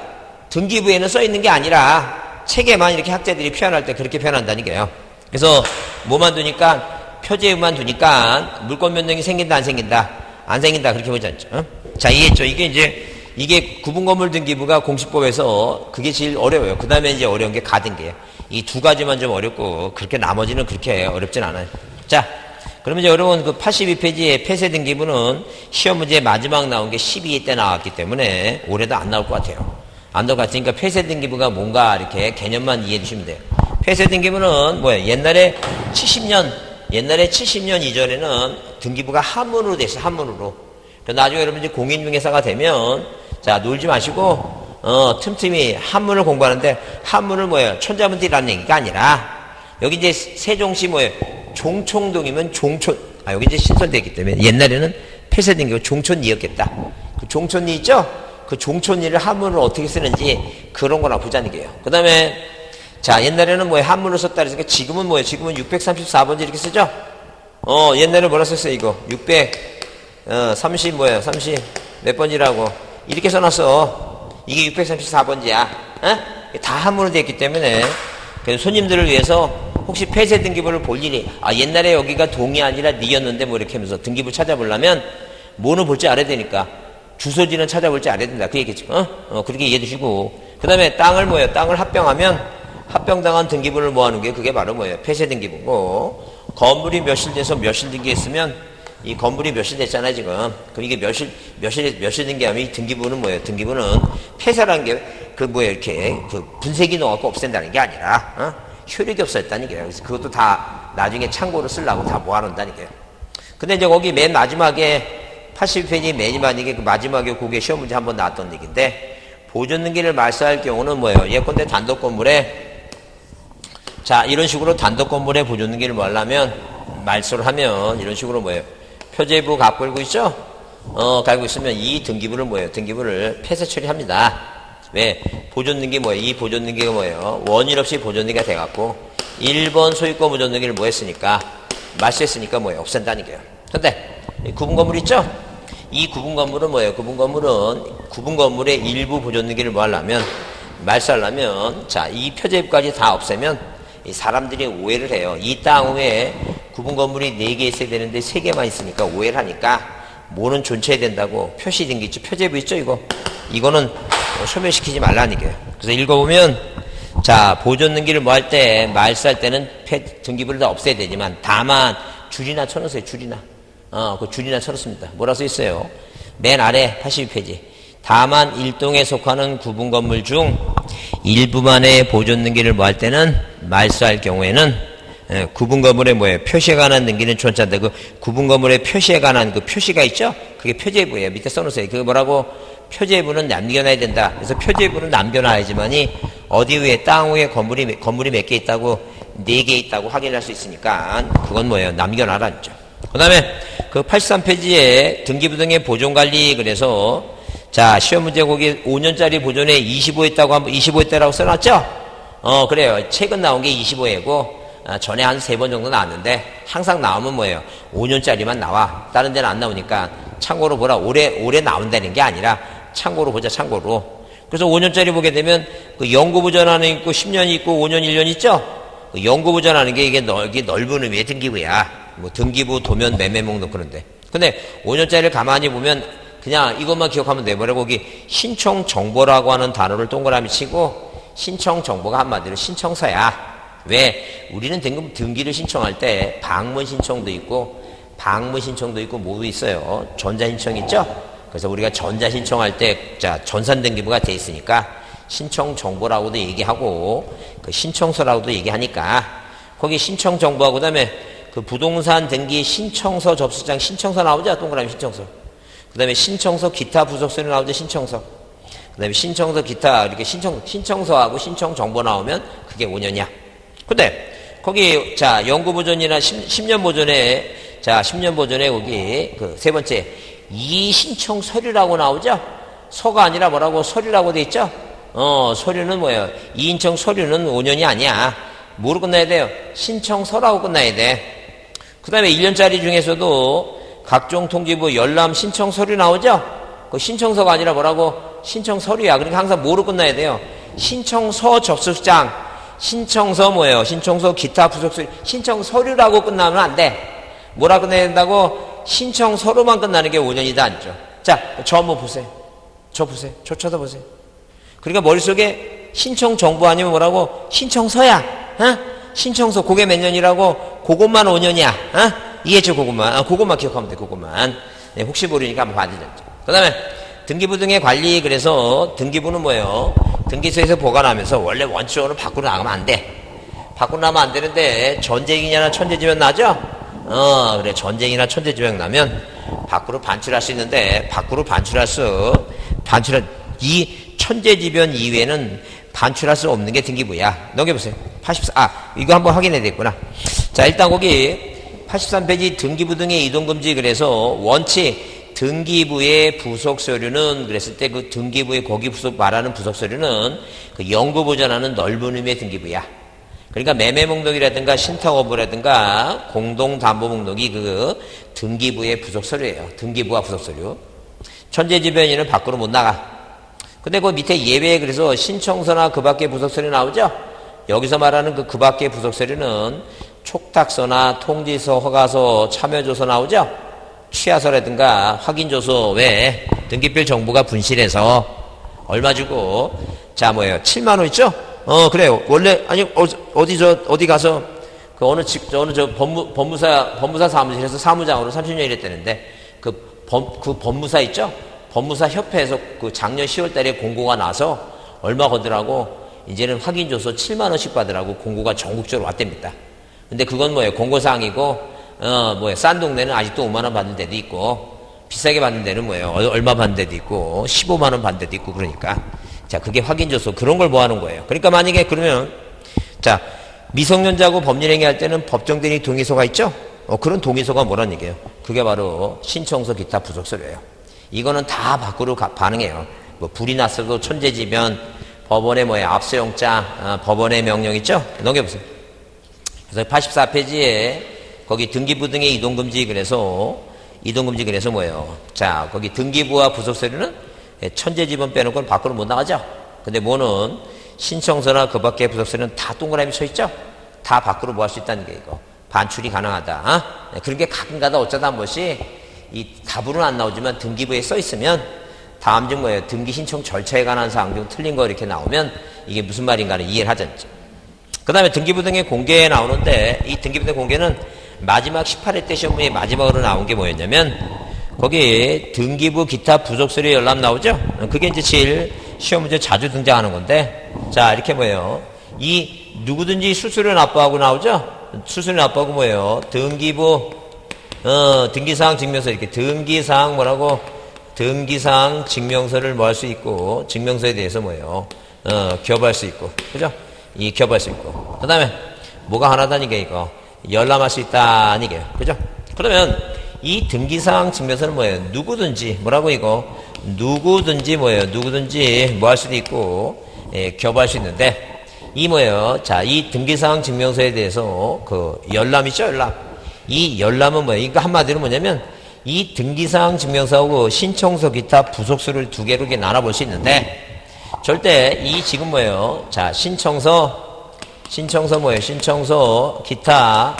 등기부에는 써있는 게 아니라 책에만 이렇게 학자들이 표현할 때 그렇게 표현한다는 얘기예요. 그래서 뭐만 두니까 표제만 두니까 물권 변동이 생긴다, 안 생긴다? 안 생긴다. 그렇게 보지 않죠. 자, 이해했죠? 이게 구분건물 등기부가 공시법에서 그게 제일 어려워요. 그 다음에 이제 어려운 게 가등기예요. 이 두 가지만 좀 어렵고 그렇게 나머지는 그렇게 어렵진 않아요. 자, 그러면 이제 여러분 그 82페이지의 폐쇄 등기부는 시험 문제 마지막 나온 게 12회 때 나왔기 때문에 올해도 안 나올 것 같아요. 안 나올 것 같으니까 폐쇄 등기부가 뭔가 이렇게 개념만 이해해 주시면 돼요. 폐쇄 등기부는 뭐예요? 옛날에 70년 이전에는 등기부가 한문으로 됐어요. 한문으로. 나중에 여러분 이제 공인중개사가 되면 자, 놀지 마시고 틈틈이 한문을 공부하는데 한문을 뭐예요? 천자문띠라는 얘기가 아니라 여기 이제 세종시 뭐예요? 종촌동이면 종촌, 여기 이제 신설되기 때문에 옛날에는 폐쇄 등기부 종촌리였겠다. 그 종촌리 있죠? 그 종촌리를 한문으로 어떻게 쓰는지 그런 거나 보자는 게요. 그 다음에 자, 옛날에는 뭐예요? 한문을 썼다 그랬으니까 지금은 뭐예요? 지금은 634번지 이렇게 쓰죠? 옛날에 뭐라 썼어요, 이거? 30 뭐예요? 30 몇 번이라고. 이렇게 써놨어. 이게 634번지야. 다 한문으로 되어 있기 때문에 그래서 손님들을 위해서 혹시 폐쇄 등기부를 볼 일이 옛날에 여기가 동이 아니라 니였는데 뭐 이렇게 하면서 등기부 찾아보려면 뭐는 볼 줄 알아야 되니까 주소지는 찾아볼 줄 알아야 된다. 그 얘기지. 그렇게 이해해 주시고 그 다음에 땅을 뭐예요? 땅을 합병하면 합병당한 등기부를 뭐 하는 게 그게 바로 뭐예요? 폐쇄 등기부고 건물이 몇실 돼서 몇실 등기했으면 이 건물이 몇실 됐잖아요, 지금. 그럼 이게 몇실 등기하면 이 등기부는 뭐예요? 등기부는 폐쇄라는 게 그 뭐예요? 이렇게 그 분쇄기 넣어갖고 없앤다는 게 아니라, 효력이 없었다는 얘기예요. 그래서 그것도 다 나중에 참고로 쓰려고 다 모아놓는다는 얘기예요. 근데 이제 거기 맨 마지막에 82페이지 맨 마지막에 그 마지막에 그게 시험 문제 한번 나왔던 얘기인데 보존 등기를 말소할 경우는 뭐예요? 예컨대 단독 건물에 자, 이런 식으로 단독 건물에 보존 등기를 뭐 하려면 말소를 하면 이런 식으로 뭐예요? 표제부 갖고 있고 있죠? 갖고 있으면 이 등기부를 뭐예요? 등기부를 폐쇄 처리합니다. 왜? 보존 등기 뭐예요? 이 보존 등기가 뭐예요? 원인 없이 보존 등기가 돼갖고 1번 소유권 보존 등기를 뭐 했으니까? 말소했으니까 뭐예요? 없앤다는 거예요. 근데 구분 건물 있죠? 이 구분 건물은 뭐예요? 구분 건물의 일부 보존 등기를 뭐 하려면 말소하려면 자, 이 표제부까지 다 없애면 이 사람들이 오해를 해요. 이 땅 위에 구분 건물이 4개 있어야 되는데 3개만 있으니까 오해를 하니까 뭐는 존쳐야 된다고 표시 등기 있죠? 표제부 있죠? 이거는 소멸시키지 말라는 얘기예요. 그래서 읽어보면 자, 보존 등기를 뭐 할 때 말소할 때는 등기부를 다 없애야 되지만 다만 줄이나 쳐놓으세요. 줄이나. 그 줄이나 쳐놓습니다. 뭐라 써 있어요? 맨 아래 82페이지. 다만 일동에 속하는 구분 건물 중 일부만의 보존 등기를 뭐 할 때는 말소할 경우에는 구분 건물에 뭐예요? 표시에 관한 등기는 존재한다. 그 구분 건물에 표시에 관한 그 표시가 있죠? 그게 표제부예요. 밑에 써놓으세요. 그게 뭐라고? 표제부는 남겨놔야 된다. 그래서 표제부는 남겨놔야지만이 어디 위에 땅 위에 건물이 몇 개 있다고 4개 있다고 확인할 수 있으니까 그건 뭐예요? 남겨놔라죠. 그 다음에 그 83페이지에 등기부 등의 보존관리 그래서 자, 시험 문제 거기 5년짜리 보존에 25 있다고 한번 25 있다라고 써놨죠? 그래요. 최근 나온 게 25회고 전에 한 3번 정도 나왔는데 항상 나오면 뭐예요? 5년짜리만 나와. 다른 데는 안 나오니까 참고로 보라. 올해 나온다는 게 아니라 참고로 보자. 참고로. 그래서 5년짜리 보게 되면 그 영구 보존 안에 있고 10년이 있고 5년 1년 있죠? 그 연구부전하는 게 이게 넓은 의미의 등기부야. 뭐 등기부, 도면, 매매 목록 그런데. 근데 5년짜리를 가만히 보면 그냥 이것만 기억하면 돼. 뭐라고 거기 신청 정보라고 하는 단어를 동그라미 치고 신청 정보가 한마디로 신청서야. 왜? 우리는 등기를 신청할 때 방문 신청도 있고 방문 신청도 있고 모두 있어요. 전자 신청 있죠? 그래서 우리가 전자 신청할 때 자, 전산 등기부가 돼 있으니까 신청 정보라고도 얘기하고 그 신청서라고도 얘기하니까 거기 신청 정보하고 그다음에 그 부동산 등기 신청서 접수장 신청서 나오죠? 동그라미 신청서. 그다음에 신청서 기타 부속서류 나오죠? 신청서. 그다음에 신청서 기타 이렇게 신청서하고 신청 정보 나오면 그게 5년이야. 근데 거기 자 연구보존이나 10년 보존에 자 10년 보존에 거기 그 세 번째 이 신청 서류라고 나오죠? 서가 아니라 뭐라고 서류라고 돼 있죠? 서류는 뭐예요? 이 신청 서류는 5년이 아니야. 뭐로 끝나야 돼요? 신청서라고 끝나야 돼. 그 다음에 1년짜리 중에서도 각종 통지부 열람 신청 서류 나오죠? 그 신청서가 아니라 뭐라고? 신청 서류야. 그러니까 항상 뭐로 끝나야 돼요? 신청서 접수장. 신청서 뭐예요? 신청서 기타 부속서류. 신청 서류라고 끝나면 안 돼. 뭐라 끝내야 된다고? 신청서로만 끝나는 게 5년이다 안죠. 자, 저 한번 보세요. 저 보세요. 저 쳐다보세요. 그러니까 머릿속에 신청 정보 아니면 뭐라고? 신청서야. 어? 신청서 그게 몇 년이라고? 그것만 5년이야. 어? 이해했죠? 그것만. 그것만 기억하면 돼. 그것만. 네, 혹시 모르니까 한번 봐주죠. 그 다음에 등기부 등의 관리. 그래서 등기부는 뭐예요? 등기소에서 보관하면서 원래 원칙적으로 밖으로 나가면 안 돼. 밖으로 나가면 안 되는데 전쟁이나 천재지변 나죠? 그래. 전쟁이나 천재지변 나면 밖으로 반출할 수 있는데 밖으로 이 천재지변 이외에는 반출할 수 없는 게 등기부야. 넘겨보세요. 84. 이거 한번 확인해야 되겠구나. 자, 일단 거기 83페이지 등기부 등의 이동금지. 그래서 원칙 등기부의 부속서류는 그랬을 때 그 등기부의 거기 말하는 부속서류는 그 연구보전하는 넓은 의미의 등기부야. 그러니까 매매 목록이라든가 신탁업무라든가 공동담보목록이 그 등기부의 부속서류예요. 등기부와 부속서류. 천재지변인은 밖으로 못 나가. 근데 그 밑에 예외에 그래서 신청서나 그 밖의 부속서류 나오죠? 여기서 말하는 그 밖의 부속서류는 촉탁서나 통지서, 허가서, 참여조서 나오죠? 취하서라든가 확인조서 외에 등기필 정보가 분실해서 얼마 주고 자 뭐예요? 7만 원 있죠? 그래요. 원래 아니 어디 가서 그 어느 법무사 사무실에서 사무장으로 30년 일했다는데 그 법무사 있죠? 법무사 협회에서 그 작년 10월 달에 공고가 나서 얼마 거더라고 이제는 확인줘서 7만 원씩 받으라고 공고가 전국적으로 왔답니다. 근데 그건 뭐예요? 공고사항이고 싼 동네는 아직도 5만 원 받는 데도 있고 비싸게 받는 데는 뭐예요? 얼마 받는 데도 있고 15만 원 받는 데도 있고 그러니까 자 그게 확인줘서 그런 걸 뭐 하는 거예요? 그러니까 만약에 그러면 자 미성년자하고 법률행위 할 때는 법정대리 동의서가 있죠? 그런 동의서가 뭐란 얘기예요? 그게 바로 신청서 기타 부속서류예요. 이거는 다 밖으로 반응해요. 뭐 불이 났어도 천재지변, 법원의 압수영장, 법원의 명령 있죠? 넘겨보세요. 그래서 84페이지에 거기 등기부 등의 이동금지 그래서 뭐예요? 자 거기 등기부와 부속서류는 천재지변 빼놓고는 밖으로 못 나가죠? 근데 뭐는 신청서나 그 밖의 부속서류는 다 동그라미 쳐 있죠? 다 밖으로 뭐 할 수 있다는 게 이거. 반출이 가능하다. 그런 게 가끔가다 어쩌다 한 번씩 이 답으로는 안 나오지만 등기부에 써 있으면 다음 중 뭐예요? 등기 신청 절차에 관한 사항 중 틀린 거 이렇게 나오면 이게 무슨 말인가를 이해를 하죠. 그 다음에 등기부 등의 공개에 나오는데 이 등기부 등 공개는 마지막 18회 때 시험문에 마지막으로 나온 게 뭐였냐면 거기 등기부 기타 부속서류 열람 나오죠? 그게 이제 제일 시험 문제 자주 등장하는 건데 자 이렇게 뭐예요? 이 누구든지 수수료 납부하고 나오죠? 수수료 납부하고 뭐예요? 등기부 등기사항 증명서 이렇게 등기사항 뭐라고? 등기사항 증명서를 뭐 할 수 있고 증명서에 대해서 뭐예요? 기업할 수 있고 그죠? 이 기업할 수 있고 그 다음에 뭐가 하나다니까 이거 열람할 수 있다는 얘기예요. 그죠? 그러면 이 등기사항 증명서는 뭐예요? 누구든지 뭐라고 이거? 누구든지 뭐예요? 누구든지 뭐 할 수도 있고 기업할 수 있는데 이 뭐예요? 자, 이 등기사항 증명서에 대해서 그 열람 있죠? 열람. 이 열람은 뭐예요? 이거 한마디로 뭐냐면 이 등기사항 증명서하고 신청서 기타 부속서를 두 개로 이렇게 나눠볼 수 있는데 절대 이 지금 뭐예요? 자, 신청서 신청서 뭐예요? 신청서, 기타,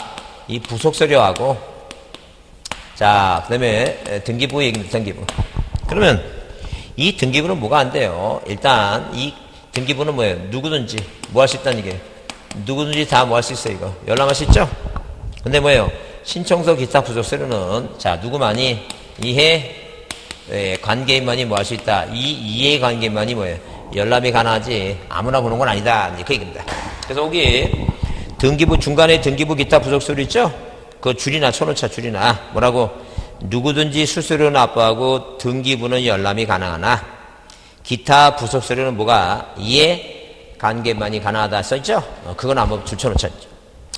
이 부속서류하고, 자, 그 다음에 등기부 얘기입니다. 등기부. 그러면 이 등기부는 뭐가 안 돼요? 일단 이 등기부는 뭐예요? 누구든지 뭐 할 수 있다는 얘기예요. 누구든지 다 뭐 할 수 있어요, 이거. 열람할 수 있죠? 근데 뭐예요? 신청서, 기타, 부속서류는, 자, 누구만이, 이해, 관계인만이 뭐 할 수 있다. 이 이해 관계인만이 뭐예요? 열람이 가능하지. 아무나 보는 건 아니다. 이제 그 얘기입니다. 그래서 여기 등기부, 중간에 등기부, 기타, 부속서류 있죠? 그거 줄이나 쳐놓자, 줄이나. 뭐라고? 누구든지 수수료는 납부하고 등기부는 열람이 가능하나 기타 부속서류는 뭐가? 이해 관계만이 가능하다 써있죠? 그건 한번 줄쳐놓자.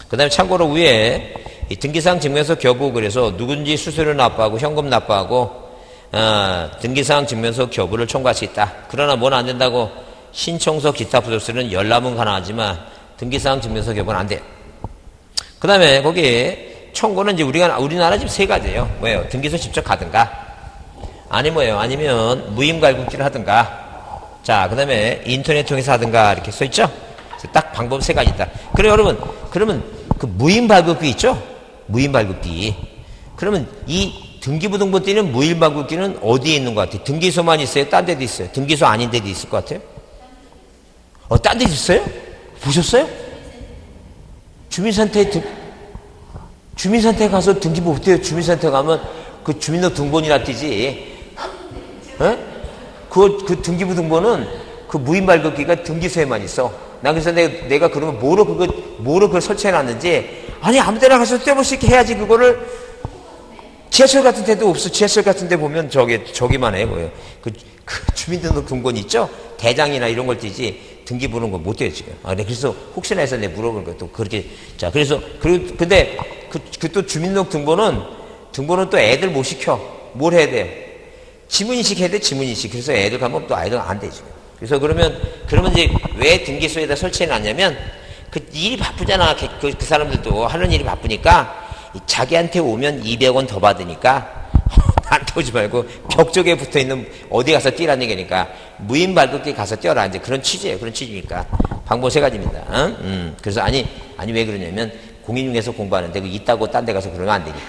그 다음에 참고로 위에 이 등기사항 증명서 교부 그래서 누구든지 수수료 납부하고 현금 납부하고 등기사항 증명서 교부를 청구할 수 있다. 그러나 뭐는 안 된다고? 신청서 기타 부속서류는 열람은 가능하지만 등기사항 증명서 교부는 안 돼요. 그 다음에 거기 청구는 이제 우리나라 지금 세 가지예요. 뭐예요? 등기소 직접 가든가, 아니 뭐예요? 아니면 무임갈국지를 하든가, 자, 그 다음에 인터넷 통해서 하든가 이렇게 써있죠? 딱 방법 세 가지 있다. 그래 여러분, 그러면 그 무임발급기 있죠? 무임발급기. 그러면 이 등기부 등본띠는 무임발급기는 어디에 있는 것 같아요? 등기소만 있어요? 딴 데도 있어요? 등기소 아닌 데도 있을 것 같아요? 딴 데도 있어요? 보셨어요? 주민센터에 가서 등기부 어때요? 주민센터 가면 그 주민등록 등본이라 뜨지. 에? 그 등기부 등본은 그 무임 발급기가 등기소에만 있어. 나 그래서 내가 그러면 뭐로 그걸 설치해놨는지, 아니 아무 데나 가서 떼볼 수 있게 해야지. 그거를 지하철 같은 데도 없어. 지하철 같은 데 보면 저기만 해. 뭐예요? 그 주민등록 등본 있죠? 대장이나 이런 걸 띄지. 등기부는 거 못 떼요, 지금. 그래서 혹시나 해서 내가 물어본 것도 그렇게. 자, 그래서, 근데 그 또 주민등록 등본은 또 애들 못 시켜. 뭘 해야 돼? 지문인식 해야 돼, 지문인식. 그래서 애들 가면 또 아이들 안 돼, 지금. 그래서 그러면 이제 왜 등기소에다 설치해 놨냐면, 그 일이 바쁘잖아. 그 사람들도 하는 일이 바쁘니까, 자기한테 오면 200원 더 받으니까, 나한테 오지 말고 벽 쪽에 붙어 있는 어디 가서 뛰라는 얘기니까 무임 발급기 가서 뛰어라. 이제 그런 취지예요. 그런 취지니까. 방법 세 가지입니다. 그래서 아니 왜 그러냐면 공인중개사 공부하는데 그 있다고 딴 데 가서 그러면 안 되니까.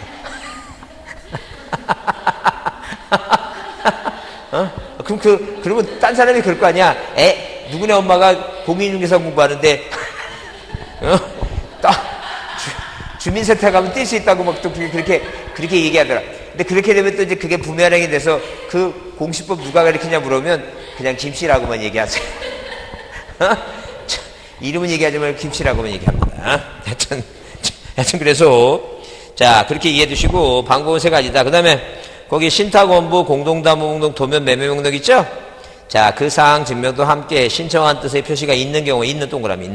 그러면 딴 사람이 그럴 거 아니야. 누구네 엄마가 공인중개사 공부하는데 주민센터 가면 뛸 수 있다고 막 또 그렇게 얘기하더라. 근데 그렇게 되면 또 이제 그게 부메랑이 돼서 그 공시법 누가 가르치냐 물으면 그냥 김씨라고만 얘기하세요. 이름은 얘기하지 말고 김씨라고만 얘기합니다. 하여튼 그래서 자, 그렇게 이해해 두시고 방법은 세 가지다. 그 다음에 거기 신탁원부, 공동담보목록, 도면 매매목록 있죠? 자, 그 사항 증명도 함께 신청한 뜻의 표시가 있는 경우에, 있는 동그라미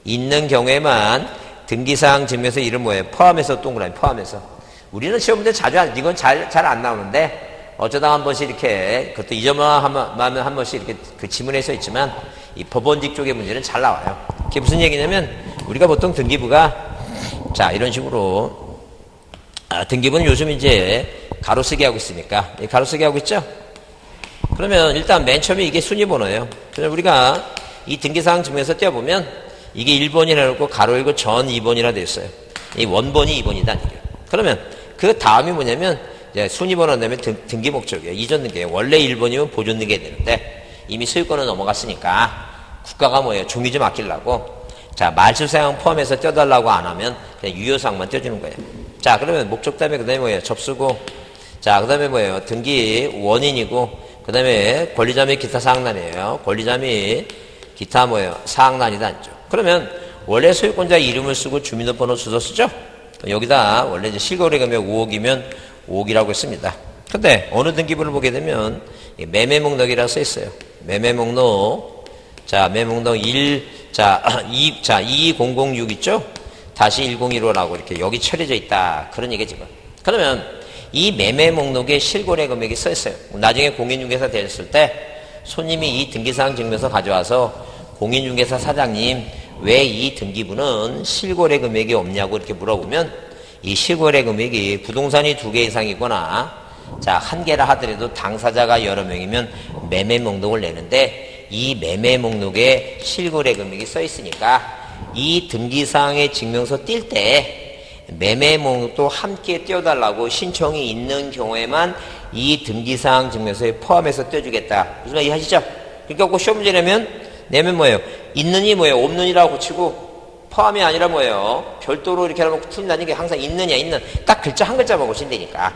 있는 경우에만 등기사항 증명서 이름 뭐예요? 포함해서 동그라미 포함해서. 우리는 시험 문제 자주 이건 잘 안 나오는데 어쩌다 한 번씩 이렇게, 그것도 잊어만 한 번씩 이렇게 그 지문에 써 있지만 이 법원직 쪽의 문제는 잘 나와요. 그게 무슨 얘기냐면 우리가 보통 등기부가 자, 이런 식으로 등기부는 요즘 이제 가로쓰기 하고 있으니까 가로쓰기 하고 있죠? 그러면 일단 맨 처음에 이게 순위번호예요. 그래서 우리가 이 등기사항 증명서 떼어보면 이게 1번이라 해놓고 가로 1고 전 2번이라 되어 있어요. 이 원본이 2번이다. 그러면 그 다음이 뭐냐면 이제 순위번호 다음에 등기 목적이에요. 이전 등기. 원래 1번이면 보존 등기해야 되는데 이미 소유권은 넘어갔으니까 국가가 뭐예요? 종이 좀 아끼려고. 자, 말소사항 포함해서 떼어달라고 안 하면 그냥 유효사항만 떼어주는 거예요. 자, 그러면 목적 다음에 그 다음에 뭐예요? 접수고. 자, 그 다음에 뭐예요? 등기 원인이고. 그 다음에 권리자 및 기타 사항란이에요. 권리자 및 기타 뭐예요? 사항란이다. 아니죠. 그러면 원래 소유권자 이름을 쓰고 주민등록번호 주소 쓰죠? 여기다 원래 이제 실거래 금액 5억이면 5억이라고 했습니다. 근데 어느 등기부를 보게 되면 매매목록이라고 써 있어요. 매매목록. 자, 매매목록 22006 있죠? 다시 1015라고 이렇게 여기 처리져 있다. 그런 얘기 지금. 그러면 이 매매목록에 실거래 금액이 써 있어요. 나중에 공인중개사 됐을 때 손님이 이 등기사항 증명서 가져와서 공인중개사 사장님 왜 이 등기부는 실거래 금액이 없냐고 이렇게 물어보면 이 실거래 금액이 부동산이 2개 이상이거나 자, 1개라 하더라도 당사자가 여러 명이면 매매 목록을 내는데 이 매매 목록에 실거래 금액이 써 있으니까 이 등기사항의 증명서 띌 때 매매목록도 함께 띄워달라고 신청이 있는 경우에만 이 등기사항 증명서에 포함해서 띄워주겠다. 무슨 말 이해하시죠? 그러니까 꼭 시험 문제 내면 뭐예요? 있느니 뭐예요? 없느니라고 고치고 포함이 아니라 뭐예요? 별도로 이렇게 하면 틀린다는 게 항상 있느냐 있는 딱 글자 한 글자만 고치면 되니까.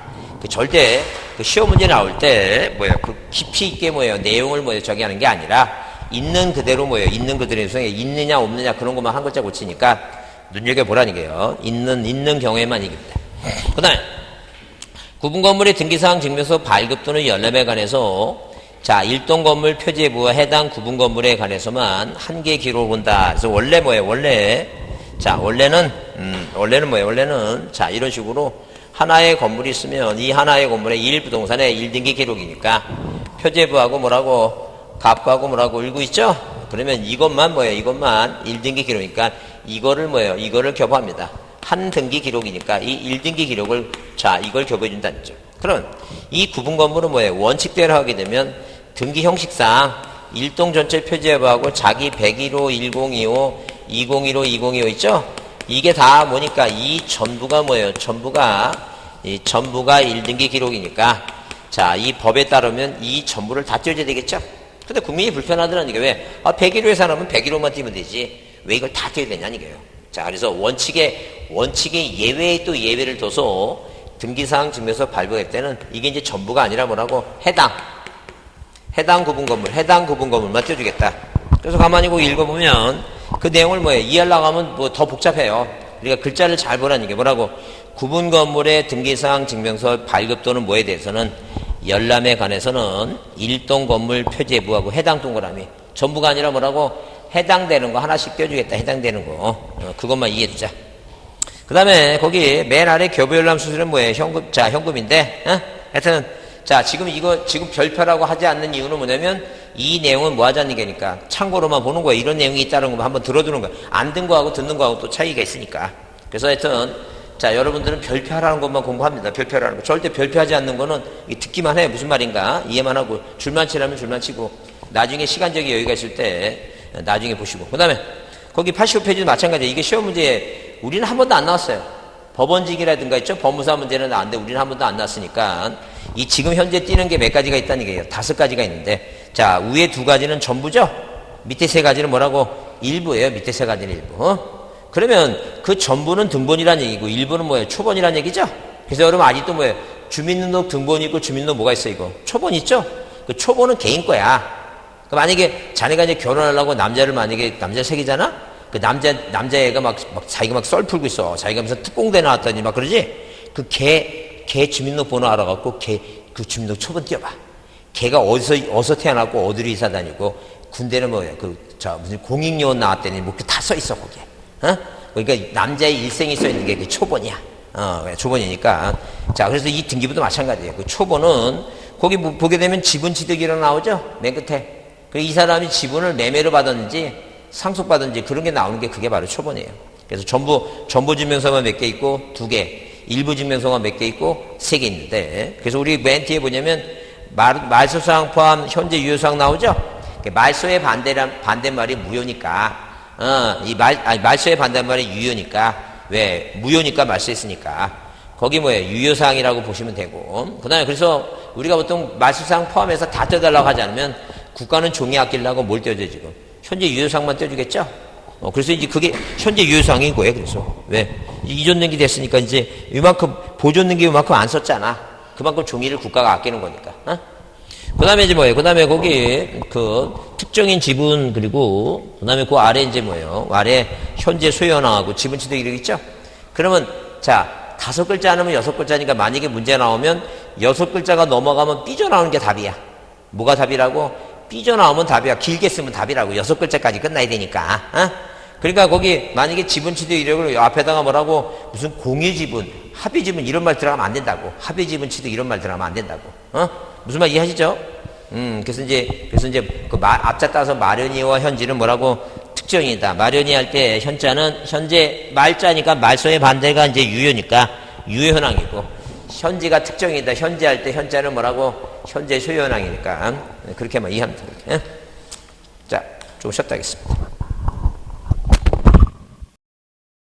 절대 그 시험 문제 나올 때 뭐예요? 그 깊이 있게 뭐예요? 내용을 뭐예요? 저기 하는 게 아니라 있는 그대로 뭐예요? 있는 그대로 있느냐 없느냐 그런 것만 한 글자 고치니까 눈여겨보라는 게요. 있는 경우에만 이깁니다. 그 다음에 구분건물의 등기사항 증명서 발급 또는 열람에 관해서 자, 일동 건물 표제부와 해당 구분 건물에 관해서만 한 개 기록을 본다. 그래서 원래 뭐예요? 원래는 뭐예요? 원래는 자, 이런 식으로 하나의 건물이 있으면 이 하나의 건물의 1부동산의 1등기 기록이니까 표제부하고 뭐라고 갑부하고 뭐라고 읽고 있죠? 그러면 이것만 뭐예요? 이것만 1등기 기록이니까 이거를 뭐예요? 이거를 교부합니다. 한 등기 기록이니까 이 1등기 기록을 자, 이걸 교부해 준다는 거죠. 그럼 이 구분 건물은 뭐예요? 원칙대로 하게 되면 등기 형식상 일동 전체 표제부하고 자기 101호, 1025, 2015, 2025 있죠? 이게 다 뭐니까 이 전부가 뭐예요? 전부가 1등기 기록이니까 자, 이 법에 따르면 이 전부를 다 띄워줘야 되겠죠? 근데 국민이 불편하더라는 게 왜? 101호에 사람은 101호만 띄면 되지. 왜 이걸 다 띄워야 되냐는 이게요. 자, 그래서 원칙에 예외에 또 예외를 둬서 등기사항 증명서 발부할 때는 이게 이제 전부가 아니라 뭐라고? 해당 구분 건물만 띄워주겠다. 그래서 가만히 꼭 읽어보면 그 내용을 뭐예요? 이해하려고 하면 뭐 더 복잡해요. 그러니까 글자를 잘 보라는 게 뭐라고? 구분 건물의 등기사항 증명서 발급 또는 뭐에 대해서는 열람에 관해서는 일동 건물 표제부하고 해당 동그라미 전부가 아니라 뭐라고? 해당되는 거 하나씩 띄워주겠다. 해당되는 거 그것만 이해해두자. 그 다음에 거기 맨 아래 교부열람 수수료는 뭐예요? 현금인데 하여튼 자, 지금 별표라고 하지 않는 이유는 뭐냐면 이 내용은 뭐 하자는 게니까 참고로만 보는 거예요. 이런 내용이 있다는 거 한번 들어두는 거예요. 안 든 거하고 듣는 거하고 또 차이가 있으니까. 그래서 하여튼 자, 여러분들은 별표하라는 것만 공부합니다. 별표라는 거. 절대 별표하지 않는 거는 듣기만 해. 무슨 말인가 이해만 하고 줄만 치라면 줄만 치고 나중에 시간적인 여유가 있을 때 나중에 보시고. 그 다음에 거기 85페이지도 마찬가지예요. 이게 시험 문제에 우리는 한 번도 안 나왔어요. 법원직이라든가 있죠. 법무사 문제는 나왔는데 우리는 한 번도 안 나왔으니까 이 지금 현재 띄는 게 몇 가지가 있다는 얘기예요. 5가지가 있는데 자, 위에 2가지는 전부죠. 밑에 3가지는 뭐라고? 일부예요. 밑에 3가지는 일부. 그러면 그 전부는 등본이라는 얘기고 일부는 뭐예요? 초본이라는 얘기죠. 그래서 여러분 아직도 뭐예요? 주민등록 등본이 있고 주민등록 뭐가 있어 이거? 초본 있죠? 그 초본은 개인 거야. 만약에 자네가 이제 결혼하려고 남자를 남자 새끼잖아? 그 남자애가 자기가 막 썰 풀고 있어. 자기가 무슨 특공대 나왔더니 막 그러지? 그 걔 주민등록 번호 알아갖고 그 주민등록 초본 띄워봐. 걔가 어디서 태어났고 어디로 이사 다니고 군대는 뭐야? 무슨 공익요원 나왔더니 뭐 다 써 있어, 거기에. 그러니까 남자의 일생이 써 있는 게 그 초본이야. 초본이니까. 자, 그래서 이 등기부도 마찬가지예요. 그 초본은 거기 보게 되면 지분 취득이라고 나오죠? 맨 끝에. 이 사람이 지분을 매매로 받았는지 상속받았는지 그런 게 나오는 게 그게 바로 초본이에요. 그래서 전부 증명서가 몇 개 있고 2개, 일부 증명서가 몇 개 있고 3개 있는데 그래서 우리 맨 뒤에 보냐면 말소사항 포함 현재 유효사항 나오죠? 말소의 반대말이 무효니까 말소의 반대말이 유효니까 왜? 무효니까 말소했으니까 거기 뭐예요? 유효사항이라고 보시면 되고 그 다음에 그래서 우리가 보통 말소사항 포함해서 다 떼어달라고 하지 않으면 국가는 종이 아끼려고 뭘 떼어줘 지금? 현재 유효사항만 떼어주겠죠? 그래서 이제 그게 현재 유효사항인 거예요. 그래서 왜? 이전등기 됐으니까 이제 이만큼 보존등기 이만큼 안 썼잖아. 그만큼 종이를 국가가 아끼는 거니까. 그 다음에 이제 뭐예요? 그 다음에 거기 그 특정인 지분 그리고 그 다음에 그 아래 이제 뭐예요? 아래 현재 소유원하고 지분 취득 이력 있죠? 그러면 자 5글자 안 하면 6글자니까 만약에 문제 나오면 6글자가 넘어가면 삐져나오는 게 답이야. 뭐가 답이라고? 삐져나오면 답이야. 길게 쓰면 답이라고. 6글자까지 끝나야 되니까. 그러니까 거기 만약에 지분 취득 이력을 앞에다가 뭐라고 무슨 공유지분, 합의지분 이런 말 들어가면 안 된다고. 합의지분 취득 이런 말 들어가면 안 된다고. 무슨 말 이해하시죠? 그래서 이제 그 앞자 따서 마련이와 현지는 뭐라고? 특정이다. 마련이 할 때 현자는 현재 말자니까 말소의 반대가 이제 유효니까 유효 현황이고 현지가 특정이다. 현재 할 때 현자는 뭐라고? 현재 소유 현황이니까 그렇게만 이해하면 돼요. 자, 좀 쉬었다 하겠습니다.